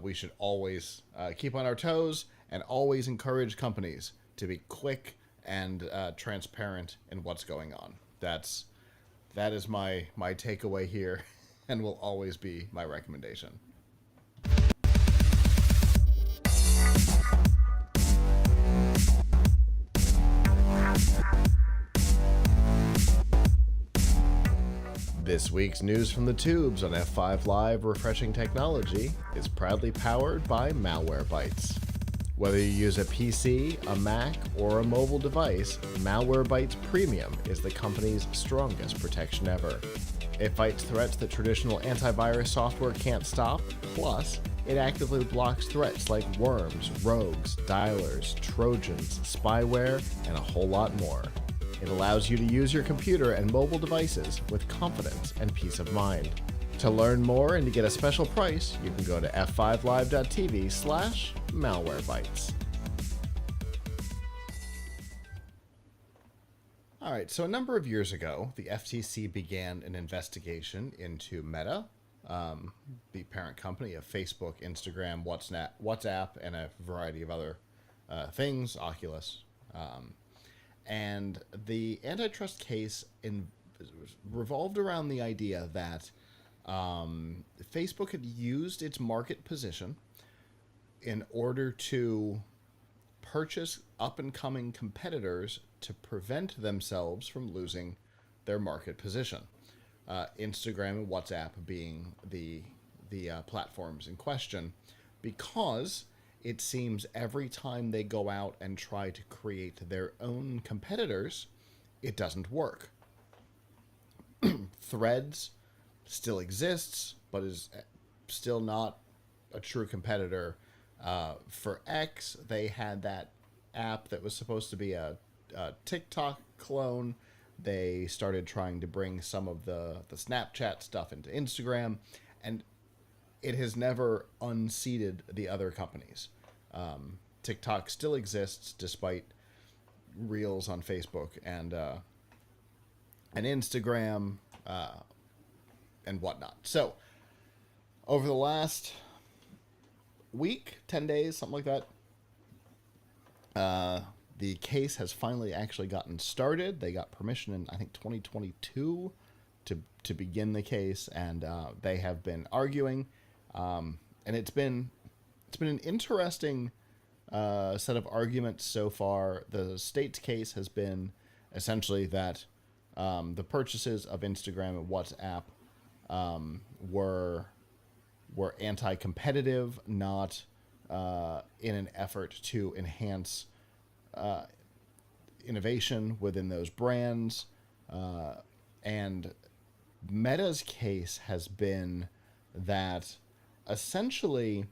we should always keep on our toes and always encourage companies to be quick and transparent in what's going on. That is my takeaway here, and will always be my recommendation. This week's news from the tubes on F5 Live Refreshing Technology is proudly powered by Malwarebytes. Whether you use a PC, a Mac, or a mobile device, Malwarebytes Premium is the company's strongest protection ever. It fights threats that traditional antivirus software can't stop, plus it actively blocks threats like worms, rogues, dialers, trojans, spyware, and a whole lot more. It allows you to use your computer and mobile devices with confidence and peace of mind. To learn more and to get a special price, you can go to f5live.tv/malwarebytes. All right, so a number of years ago, the FTC began an investigation into Meta, the parent company of Facebook, Instagram, WhatsApp, and a variety of other things, Oculus. And the antitrust case revolved around the idea that Facebook had used its market position in order to purchase up-and-coming competitors to prevent themselves from losing their market position. Instagram and WhatsApp being the platforms in question, because it seems every time they go out and try to create their own competitors, it doesn't work. Threads still exists, but is still not a true competitor. For X, they had that app that was supposed to be a TikTok clone. They started trying to bring some of the Snapchat stuff into Instagram, and it has never unseated the other companies. TikTok still exists despite Reels on Facebook and Instagram and whatnot. So over the last week, 10 days, something like that, the case has finally actually gotten started. They got permission in, I think, 2022 to begin the case, and they have been arguing, and it's been an interesting set of arguments so far. The state's case has been essentially that the purchases of Instagram and WhatsApp were anti-competitive, not in an effort to enhance innovation within those brands. And Meta's case has been that essentially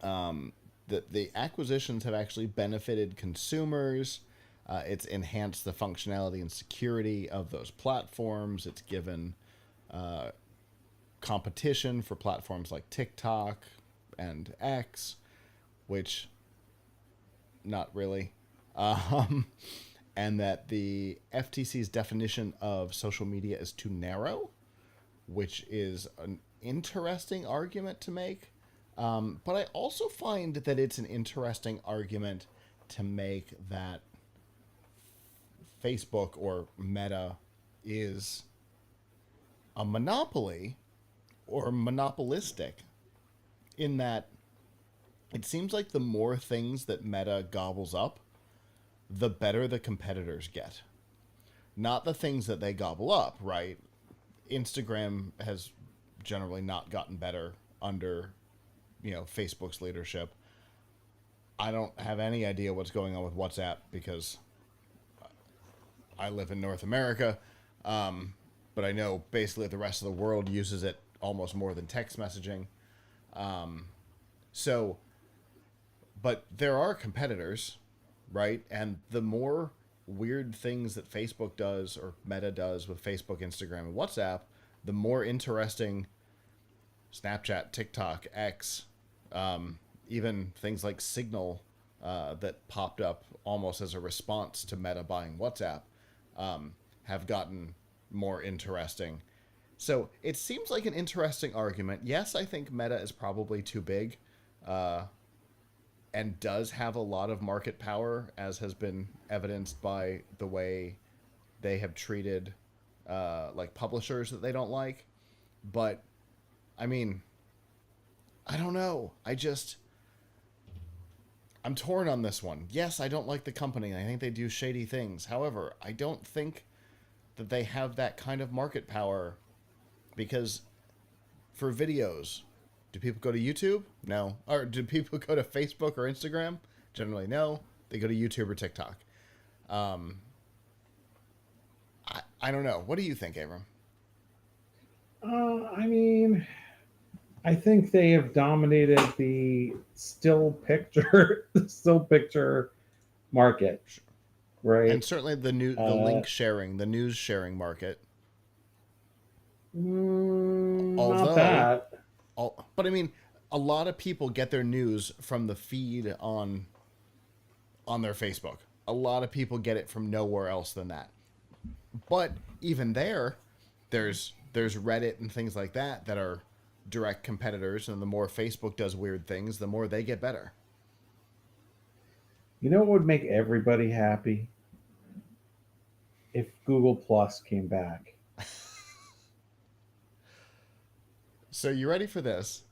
the acquisitions have actually benefited consumers. It's enhanced the functionality and security of those platforms. It's given competition for platforms like TikTok and X, which not really. And that the FTC's definition of social media is too narrow, which is an interesting argument to make. But I also find that it's an interesting argument to make that Facebook or Meta is a monopoly or monopolistic, in that it seems like the more things that Meta gobbles up, the better the competitors get. Not the things that they gobble up, right? Instagram has generally not gotten better under, Facebook's leadership. I don't have any idea what's going on with WhatsApp because I live in North America, but I know basically the rest of the world uses it almost more than text messaging. But there are competitors, right? And the more weird things that Facebook does or Meta does with Facebook, Instagram, and WhatsApp, the more interesting Snapchat, TikTok, X, even things like Signal that popped up almost as a response to Meta buying WhatsApp have gotten more interesting. So it seems like an interesting argument. Yes, I think Meta is probably too big and does have a lot of market power, as has been evidenced by the way they have treated like publishers that they don't like. But, I mean, I don't know. I'm torn on this one. Yes, I don't like the company. I think they do shady things. However, I don't think that they have that kind of market power, because for videos, do people go to YouTube? No. Or do people go to Facebook or Instagram? Generally, no. They go to YouTube or TikTok. I don't know. What do you think, Avram? I mean, I think they have dominated the still picture market, And right? certainly the link sharing, the news sharing market. Not Although, that. but I mean, a lot of people get their news from the feed on their Facebook. A lot of people get it from nowhere else than that. But even there's Reddit and things like that that are direct competitors, and the more Facebook does weird things, the more they get better. You know what would make everybody happy? If Google Plus came back. So you ready for this?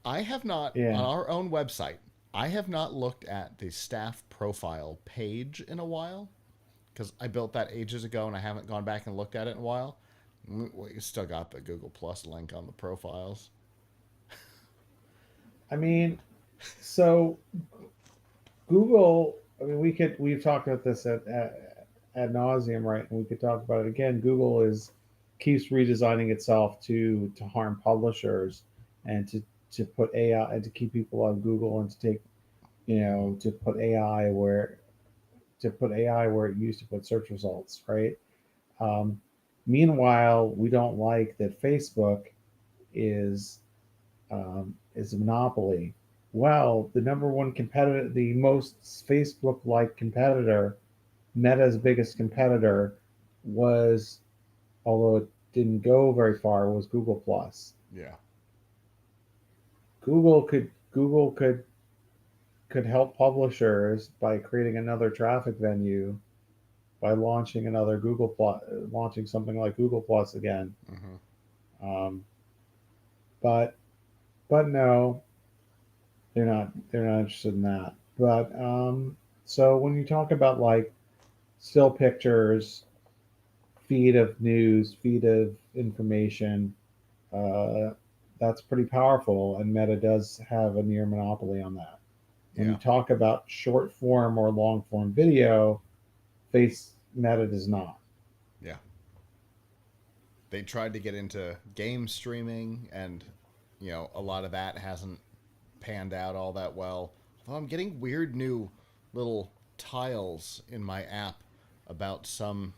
I have not on Yeah. our own website. I have not looked at the staff profile page in a while because I built that ages ago and I haven't gone back and looked at it in a while. We still got the Google Plus link on the profiles. I mean, so Google, I mean, we've talked about this ad nauseum, right? And we could talk about it again. Google is keeps redesigning itself to harm publishers and to put AI and to keep people on Google and to take, to put AI where it used to put search results, right? Um, Meanwhile, we don't like that Facebook is a monopoly. Well, the number one competitor, the most Facebook-like competitor, Meta's biggest competitor, was, although it didn't go very far, was Google Plus. Yeah. Google could help publishers by creating another traffic venue by launching another Google Plus, launching something like Google Plus again. Mm-hmm. Um, but but no, they're not interested in that. But so when you talk about like still pictures, feed of news, feed of information, uh, that's pretty powerful, and Meta does have a near monopoly on that. When you Yeah. talk about short form or long form video, Face Meta does not. Yeah. They tried to get into game streaming, and a lot of that hasn't panned out all that well. Although I'm getting weird new little tiles in my app about some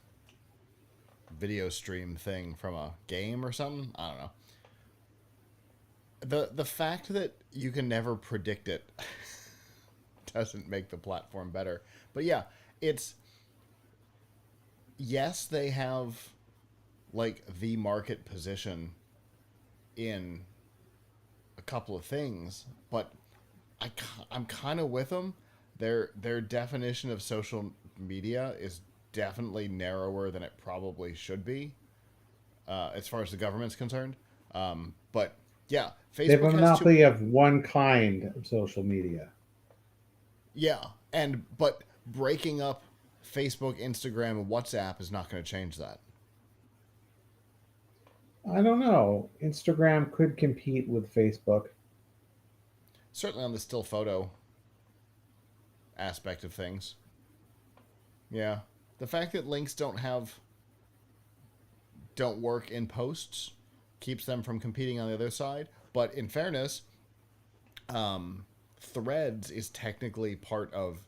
video stream thing from a game or something. I don't know. The fact that you can never predict it doesn't make the platform better. But yeah, it's yes, they have like the market position in a couple of things, but I I'm kind of with them. Their definition of social media is definitely narrower than it probably should be, as far as the government's concerned. But yeah, They have Facebook a has two. monopoly of one kind of social media. Yeah, and but breaking up Facebook, Instagram, and WhatsApp is not going to change that. I don't know. Instagram could compete with Facebook. Certainly on the still photo aspect of things. Yeah, the fact that links don't work in posts keeps them from competing on the other side. But in fairness, Threads is technically part of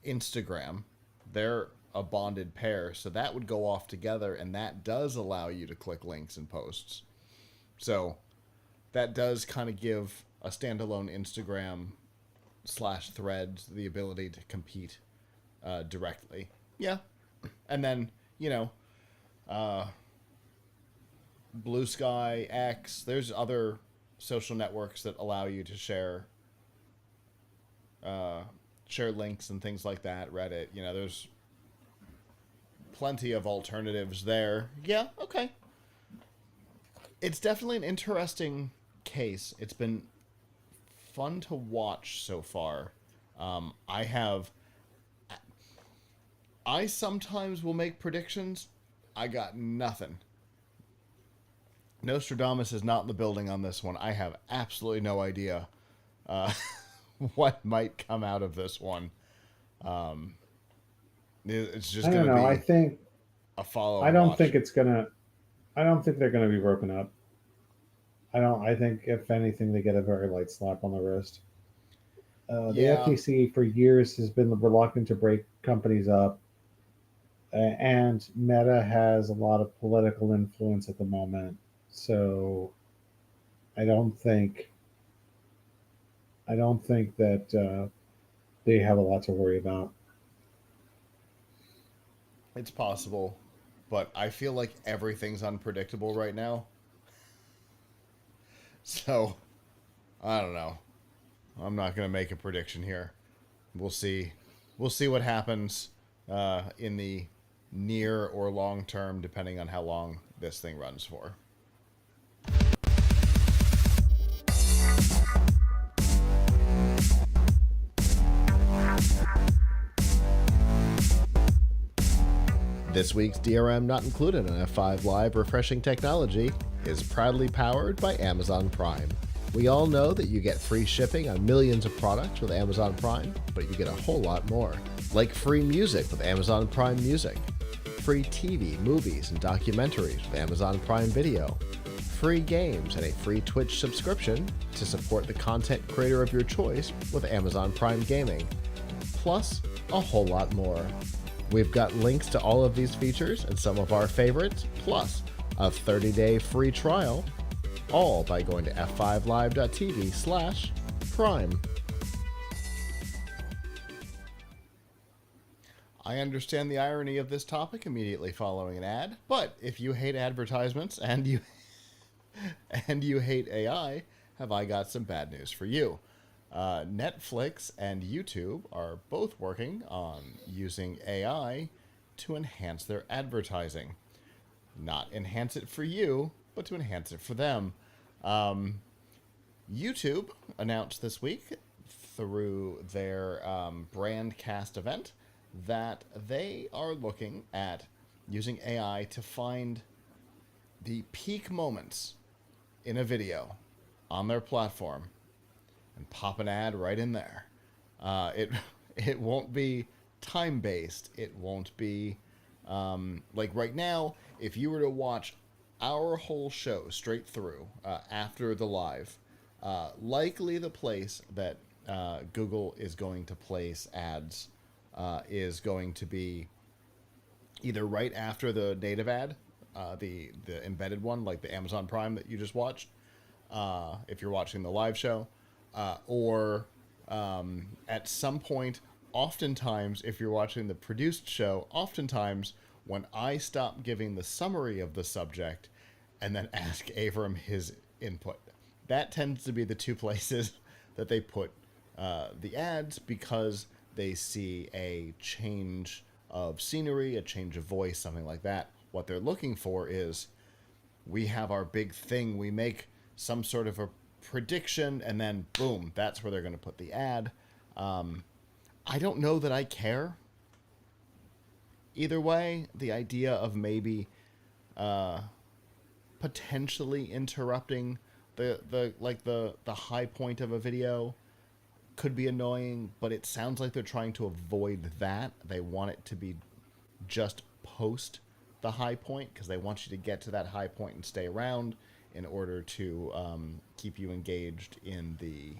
Instagram. They're a bonded pair, so that would go off together, and that does allow you to click links in posts. So that does kind of give a standalone Instagram slash Threads the ability to compete directly. Yeah, and then uh, Blue Sky X. There's other social networks that allow you to uh, share links and things like that. Reddit. There's plenty of alternatives there. Yeah, okay. It's definitely an interesting case. It's been fun to watch so far. I have. I sometimes will make predictions. I got nothing. Nostradamus is not in the building on this one. I have absolutely no idea uh, what might come out of this one. Um, it's just I going don't to know. be a follow I and don't watch. think it's gonna. I don't think they're gonna be broken up. I don't. I think if anything, they get a very light slap on the wrist. The Yeah, FTC for years has been reluctant to break companies up, and Meta has a lot of political influence at the moment. So I don't think. I don't think that they have a lot to worry about. It's possible, but I feel like everything's unpredictable right now. So, I don't know. I'm not going to make a prediction here. We'll see. We'll see what happens in the near or long term, depending on how long this thing runs for. This week's DRM Not Included on F5 Live Refreshing Technology is proudly powered by Amazon Prime. We all know that you get free shipping on millions of products with Amazon Prime, but you get a whole lot more. Like free music with Amazon Prime Music, free TV, movies, and documentaries with Amazon Prime Video, free games, and a free Twitch subscription to support the content creator of your choice with Amazon Prime Gaming, plus a whole lot more. We've got links to all of these features and some of our favorites, plus a 30-day free trial, all by going to f5live.tv/prime. I understand the irony of this topic immediately following an ad, but if you hate advertisements and you hate AI, have I got some bad news for you. Netflix and YouTube are both working on using AI to enhance their advertising. Not enhance it for you, but to enhance it for them. YouTube announced this week through their Brandcast event that they are looking at using AI to find the peak moments in a video on their platform and pop an ad right in there. It won't be time based. It won't be like right now. If you were to watch our whole show straight through after the live, likely the place that Google is going to place ads is going to be either right after the native ad, the embedded one, like the Amazon Prime that you just watched, if you're watching the live show, or at some point, oftentimes, if you're watching the produced show, oftentimes when I stop giving the summary of the subject and then ask Avram his input. That tends to be the two places that they put the ads, because they see a change of scenery, a change of voice, something like that. What they're looking for is, we have our big thing, we make some sort of a prediction, and then boom, that's where they're going to put the ad. I don't know that I care. Either way, the idea of maybe potentially interrupting the high point of a video could be annoying, but it sounds like they're trying to avoid that. They want it to be just post the high point, because they want you to get to that high point and stay around in order to keep you engaged in the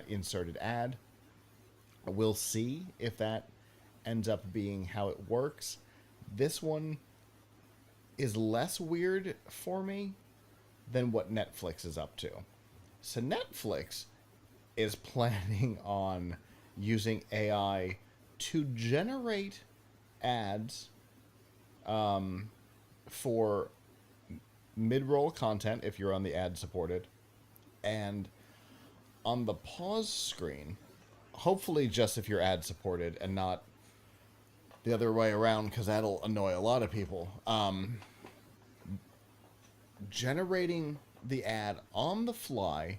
inserted ad. We'll see if that ends up being how it works. This one is less weird for me than what Netflix is up to. So Netflix is planning on using AI to generate ads for mid-roll content if you're on the ad-supported, and on the pause screen, hopefully just if you're ad-supported and not the other way around, because that'll annoy a lot of people, generating the ad on the fly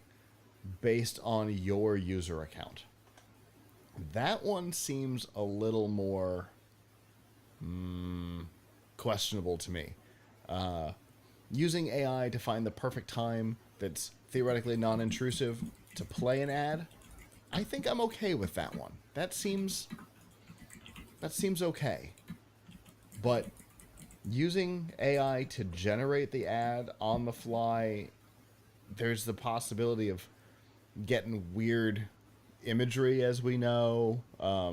based on your user account. That one seems a little more questionable to me. Using AI to find the perfect time that's theoretically non-intrusive to play an ad, I think I'm okay with that one. That seems okay. But using AI to generate the ad on the fly, there's the possibility of getting weird imagery, as we know. I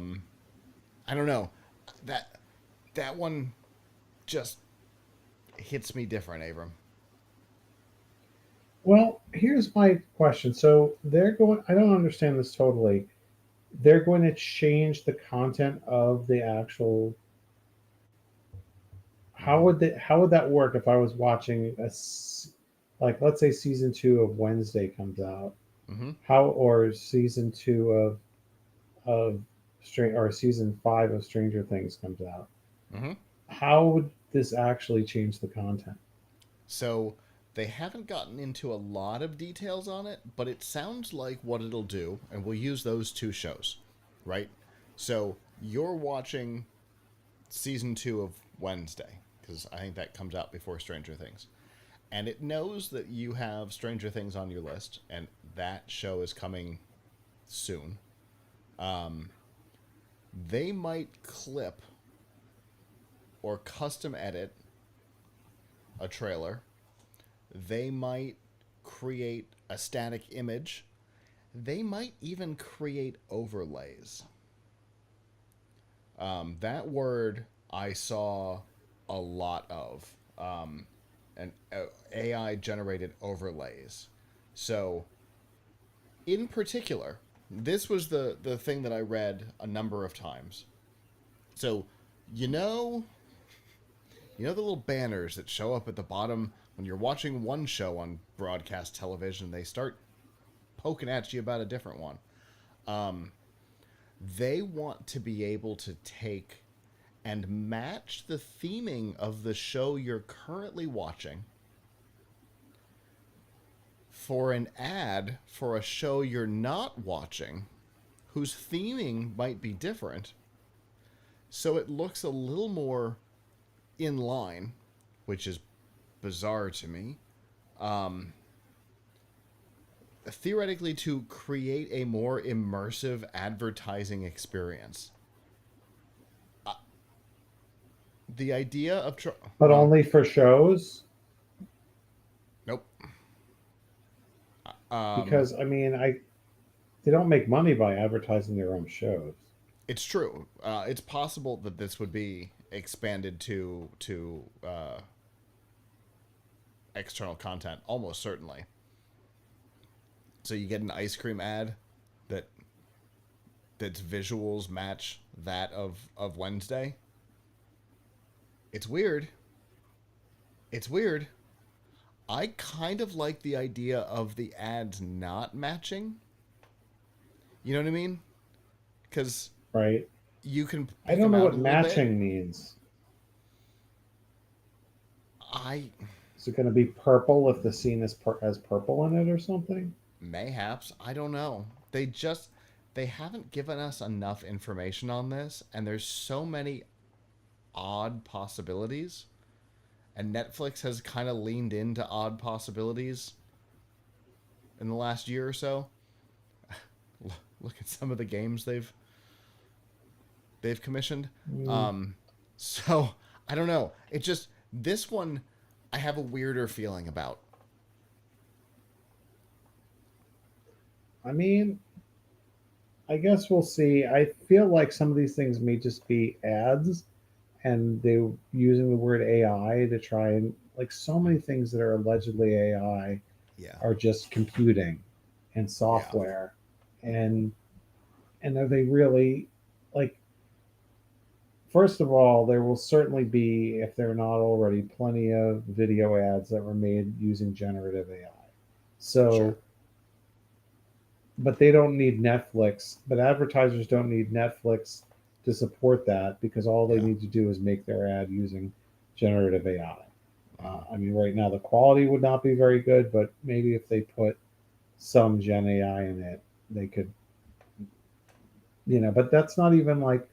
don't know. That one just hits me different, Avram. Well, here's my question. So they're going, I don't understand this totally. They're going to change the content of the actual how would that work if I was watching like let's say season 2 of Wednesday comes out, Mm-hmm. how or season 2 of or season 5 of Stranger Things comes out, Mm-hmm. how would this actually change the content? So they haven't gotten into a lot of details on it, but it sounds like what it'll do, and we'll use those two shows, right? So you're watching season 2 of Wednesday, because I think that comes out before Stranger Things. And it knows that you have Stranger Things on your list, and that show is coming soon. They might clip or custom edit a trailer. They might create a static image. They might even create overlays. That word I saw a lot of. And AI generated overlays. So, in particular, this was the thing that I read a number of times. So, you know, the little banners that show up at the bottom when you're watching one show on broadcast television, they start poking at you about a different one. They want to be able to take and match the theming of the show you're currently watching for an ad for a show you're not watching whose theming might be different, so it looks a little more in line, which is bizarre to me. Theoretically, to create a more immersive advertising experience. The idea of But only for shows, nope. because I mean, they don't make money by advertising their own shows. It's true. It's possible that this would be expanded to external content, almost certainly. So you get an ice cream ad that that's visuals match that of Wednesday. It's weird. It's weird. I kind of like the idea of the ads not matching. You know what I mean? Because Right? you can I pick don't them know out a what little bit. matching means. I Is it going to be purple if the scene has purple in it or something? mayhaps, I don't know. They haven't given us enough information on this, and there's so many odd possibilities. And Netflix has kind of leaned into odd possibilities in the last year or so. Look at some of the games they've commissioned. Mm, Um, so I don't know. It just this one I have a weirder feeling about. I mean, I guess we'll see. I feel like some of these things may just be ads, and they using the word AI to try and like so many things that are allegedly AI Yeah, are just computing and yeah, software, and are they really like? First of all, there will certainly be, if they're not already, plenty of video ads that were made using generative AI. sure, So, but they don't need Netflix, but advertisers don't need Netflix to support that because all they yeah, need to do is make their ad using generative AI. mm, I mean, right now the quality would not be very good, but maybe if they put some Gen AI in it, they could, but that's not even like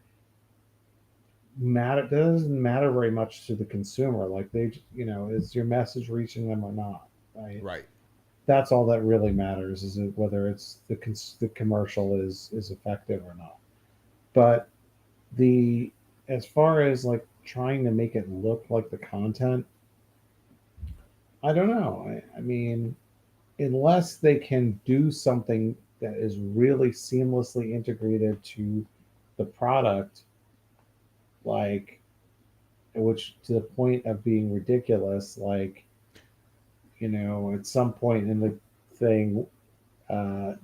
matter. It doesn't matter very much to the consumer. Like is your message reaching them or not? Right. right, That's all that really matters is whether it's the commercial is effective or not. But the as far as like trying to make it look like the content, I don't know. I mean, unless they can do something that is really seamlessly integrated to the product, like which to the point of being ridiculous, like at some point in the thing,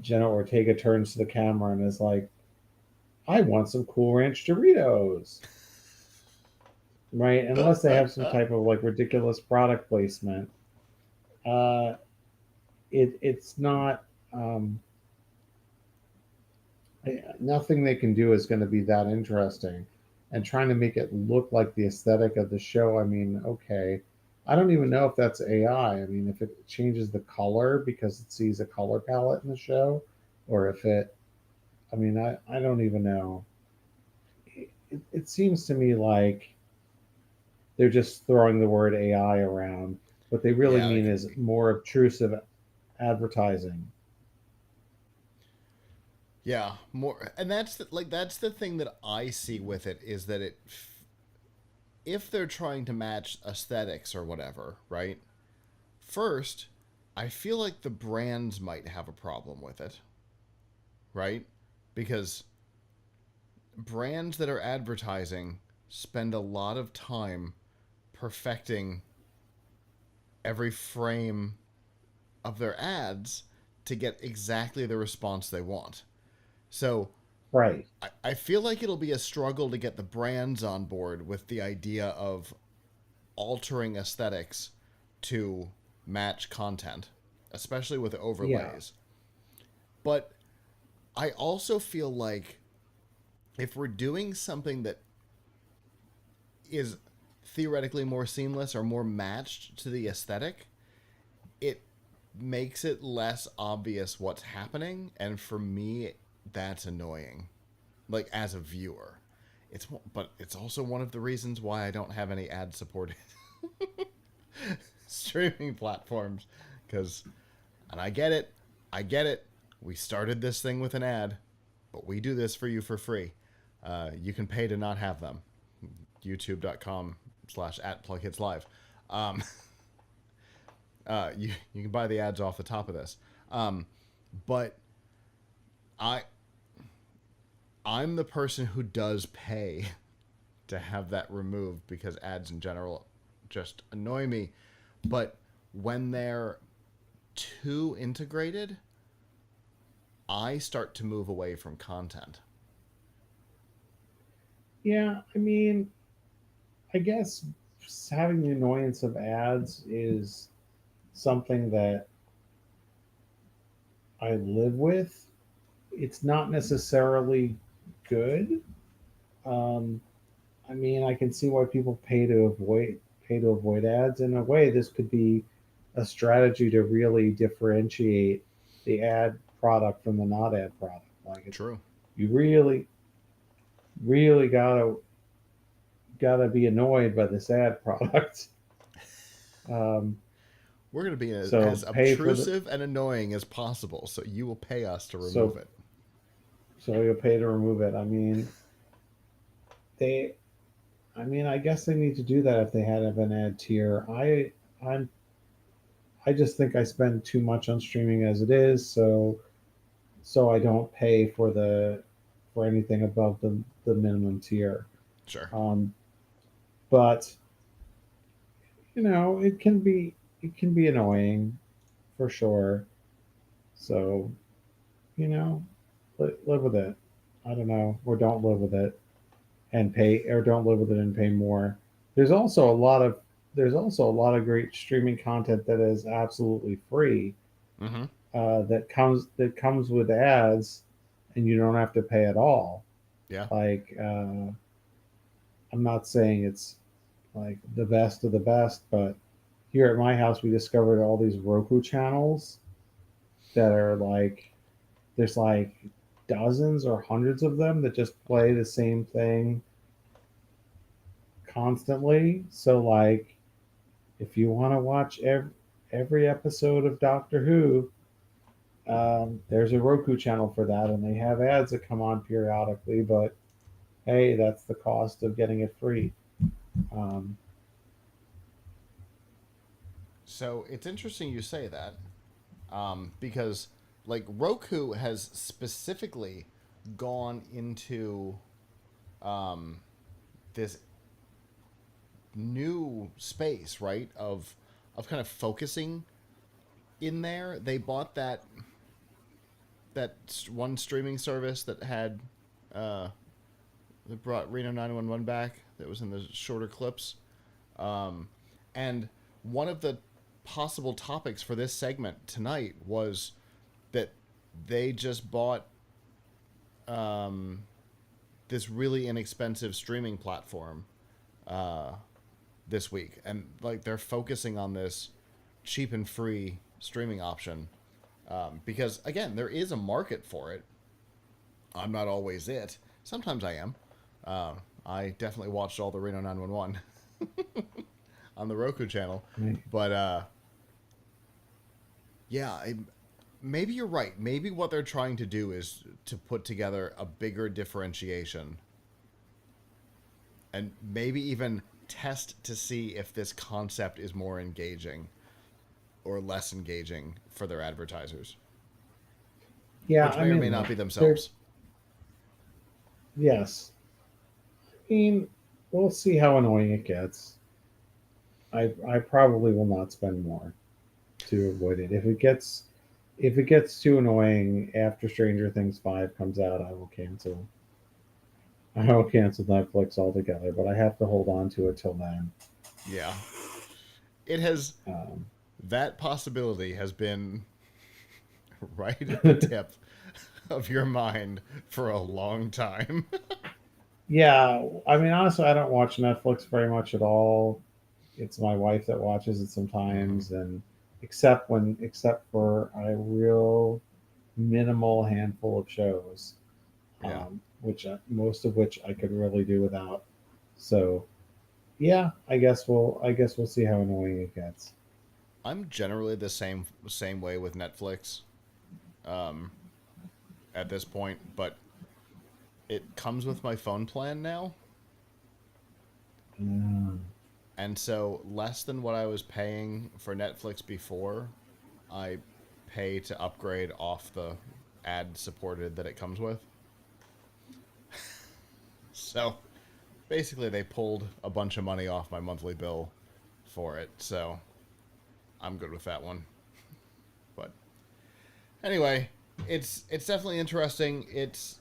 Jenna Ortega turns to the camera and is like, "I want some Cool Ranch Doritos." right? Unless they have some type of like ridiculous product placement, uh, it's not. Nothing they can do is going to be that interesting. And trying to make it look like the aesthetic of the show, I mean, okay. I don't even know if that's AI. I mean, if it changes the color because it sees a color palette in the show, or if it, I mean, I don't even know. It seems to me like they're just throwing the word AI around. What they really Yeah, that mean could is be. more obtrusive advertising. Yeah, more, and that's the thing that I see with it is that if they're trying to match aesthetics or whatever, right? First, I feel like the brands might have a problem with it, right? Because brands that are advertising spend a lot of time perfecting every frame of their ads to get exactly the response they want. So Right. I feel like it'll be a struggle to get the brands on board with the idea of altering aesthetics to match content, especially with Yeah. overlays. But I also feel like if we're doing something that is theoretically more seamless or more matched to the aesthetic, it makes it less obvious what's happening. And for me, that's annoying. Like, as a viewer. But it's also one of the reasons why I don't have any ad supported streaming platforms. Because, and I get it. We started this thing with an ad, but we do this for you for free. You can pay to not have them. YouTube.com/at PLUGHITZ live. Um, you can buy the ads off the top of this. But I I'm the person who does pay to have that removed because ads in general just annoy me. But when they're too integrated, I start to move away from content. Yeah. I mean, I guess having the annoyance of ads is something that I live with. It's not necessarily good. Um, I mean, I can see why people pay to avoid ads. In a way, this could be a strategy to really differentiate the ad product from the not ad product. Like it, True. you really gotta be annoyed by this ad product. Um, We're going to be as so pay for the obtrusive and annoying as possible, so you will pay us to remove so it. so you'll pay to remove it. They I mean, I guess they need to do that if they had an ad tier. I'm I just think I spend too much on streaming as it is, so I don't pay for anything above the minimum tier. Sure. Um, but it can be annoying for sure. So live with it. I don't know, or don't live with it and pay, or don't live with it and pay more. There's also a lot of there's also a lot of great streaming content that is absolutely free, Mm-hmm. that comes with ads, and you don't have to pay at all. Yeah. Like I'm not saying it's like the best of the best, but here at my house we discovered all these Roku channels that are like there's like dozens or hundreds of them that just play the same thing constantly. So like if you want to watch every episode of Doctor Who, there's a Roku channel for that, and they have ads that come on periodically. But hey, that's the cost of getting it free. Um, So it's interesting you say that, because like Roku has specifically gone into um, this new space, right? Of kind of focusing in there. They bought that one streaming service that had that brought Reno 911 back. that was in the shorter clips. And one of the possible topics for this segment tonight was that they just bought this really inexpensive streaming platform this week, and like they're focusing on this cheap and free streaming option because again, there is a market for it. I'm not always it. Sometimes I am. I definitely watched all the Reno 911 on the Roku channel, but yeah, maybe you're right. Maybe what they're trying to do is to put together a bigger differentiation, and maybe even test to see if this concept is more engaging or less engaging for their advertisers. Yeah, which may or may not be themselves. Yes. I mean, we'll see how annoying it gets. I probably will not spend more to avoid it. If it gets too annoying after Stranger Things 5 comes out, I will cancel. I will cancel Netflix altogether, but I have to hold on to it till then. Yeah. It has that possibility has been right at the tip of your mind for a long time. Yeah, I mean, honestly, I don't watch Netflix very much at all. It's my wife that watches it sometimes, and except for a real minimal handful of shows, Yeah. which most of which I could really do without. So, yeah, I guess we'll see how annoying it gets. I'm generally the same way with Netflix at this point, but it comes with my phone plan now. Mm. And so less than what I was paying for Netflix before, I pay to upgrade off the ad supported that it comes with. So basically they pulled a bunch of money off my monthly bill for it. So I'm good with that one. But anyway, it's definitely interesting. It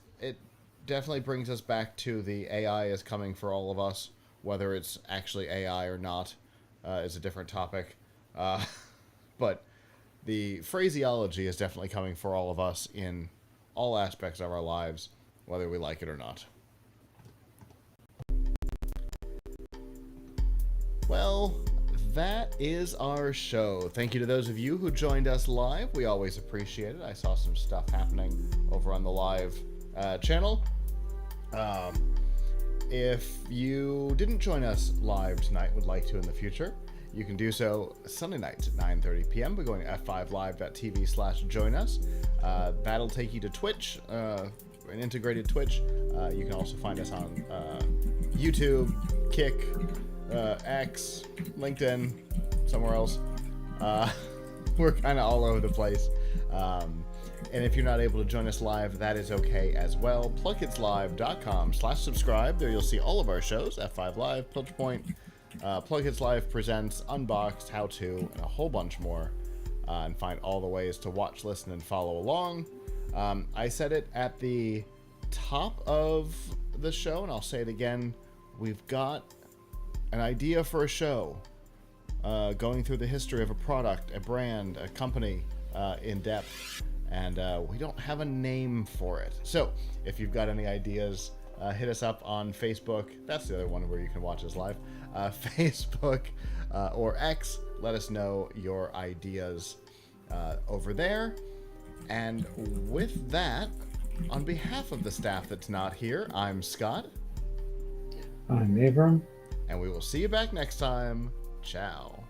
definitely brings us back to the AI is coming for all of us. Whether it's actually AI or not is a different topic. But the phraseology is definitely coming for all of us in all aspects of our lives, whether we like it or not. Well, that is our show. Thank you to those of you who joined us live. We always appreciate it. I saw some stuff happening over on the live channel. If you didn't join us live tonight, would like to in the future, you can do so Sunday nights at 9:30 p.m. by going to f5live.tv/join us. That'll take you to Twitch, an integrated Twitch. You can also find us on YouTube, Kick, X, LinkedIn, somewhere else. We're kind of all over the place. And if you're not able to join us live, that is okay as well. PLUGHITZlive.com/subscribe. There you'll see all of our shows, F5 Live, Piltch Point, PLUGHITZ Live Presents, Unboxed, How To, and a whole bunch more. And find all the ways to watch, listen, and follow along. I said it at the top of the show, and I'll say it again. We've got an idea for a show, going through the history of a product, a brand, a company in depth. And we don't have a name for it. So if you've got any ideas, hit us up on Facebook. That's the other one where you can watch us live. Facebook or X. Let us know your ideas over there. And with that, on behalf of the staff that's not here, I'm Scott. I'm Avram. And we will see you back next time. Ciao.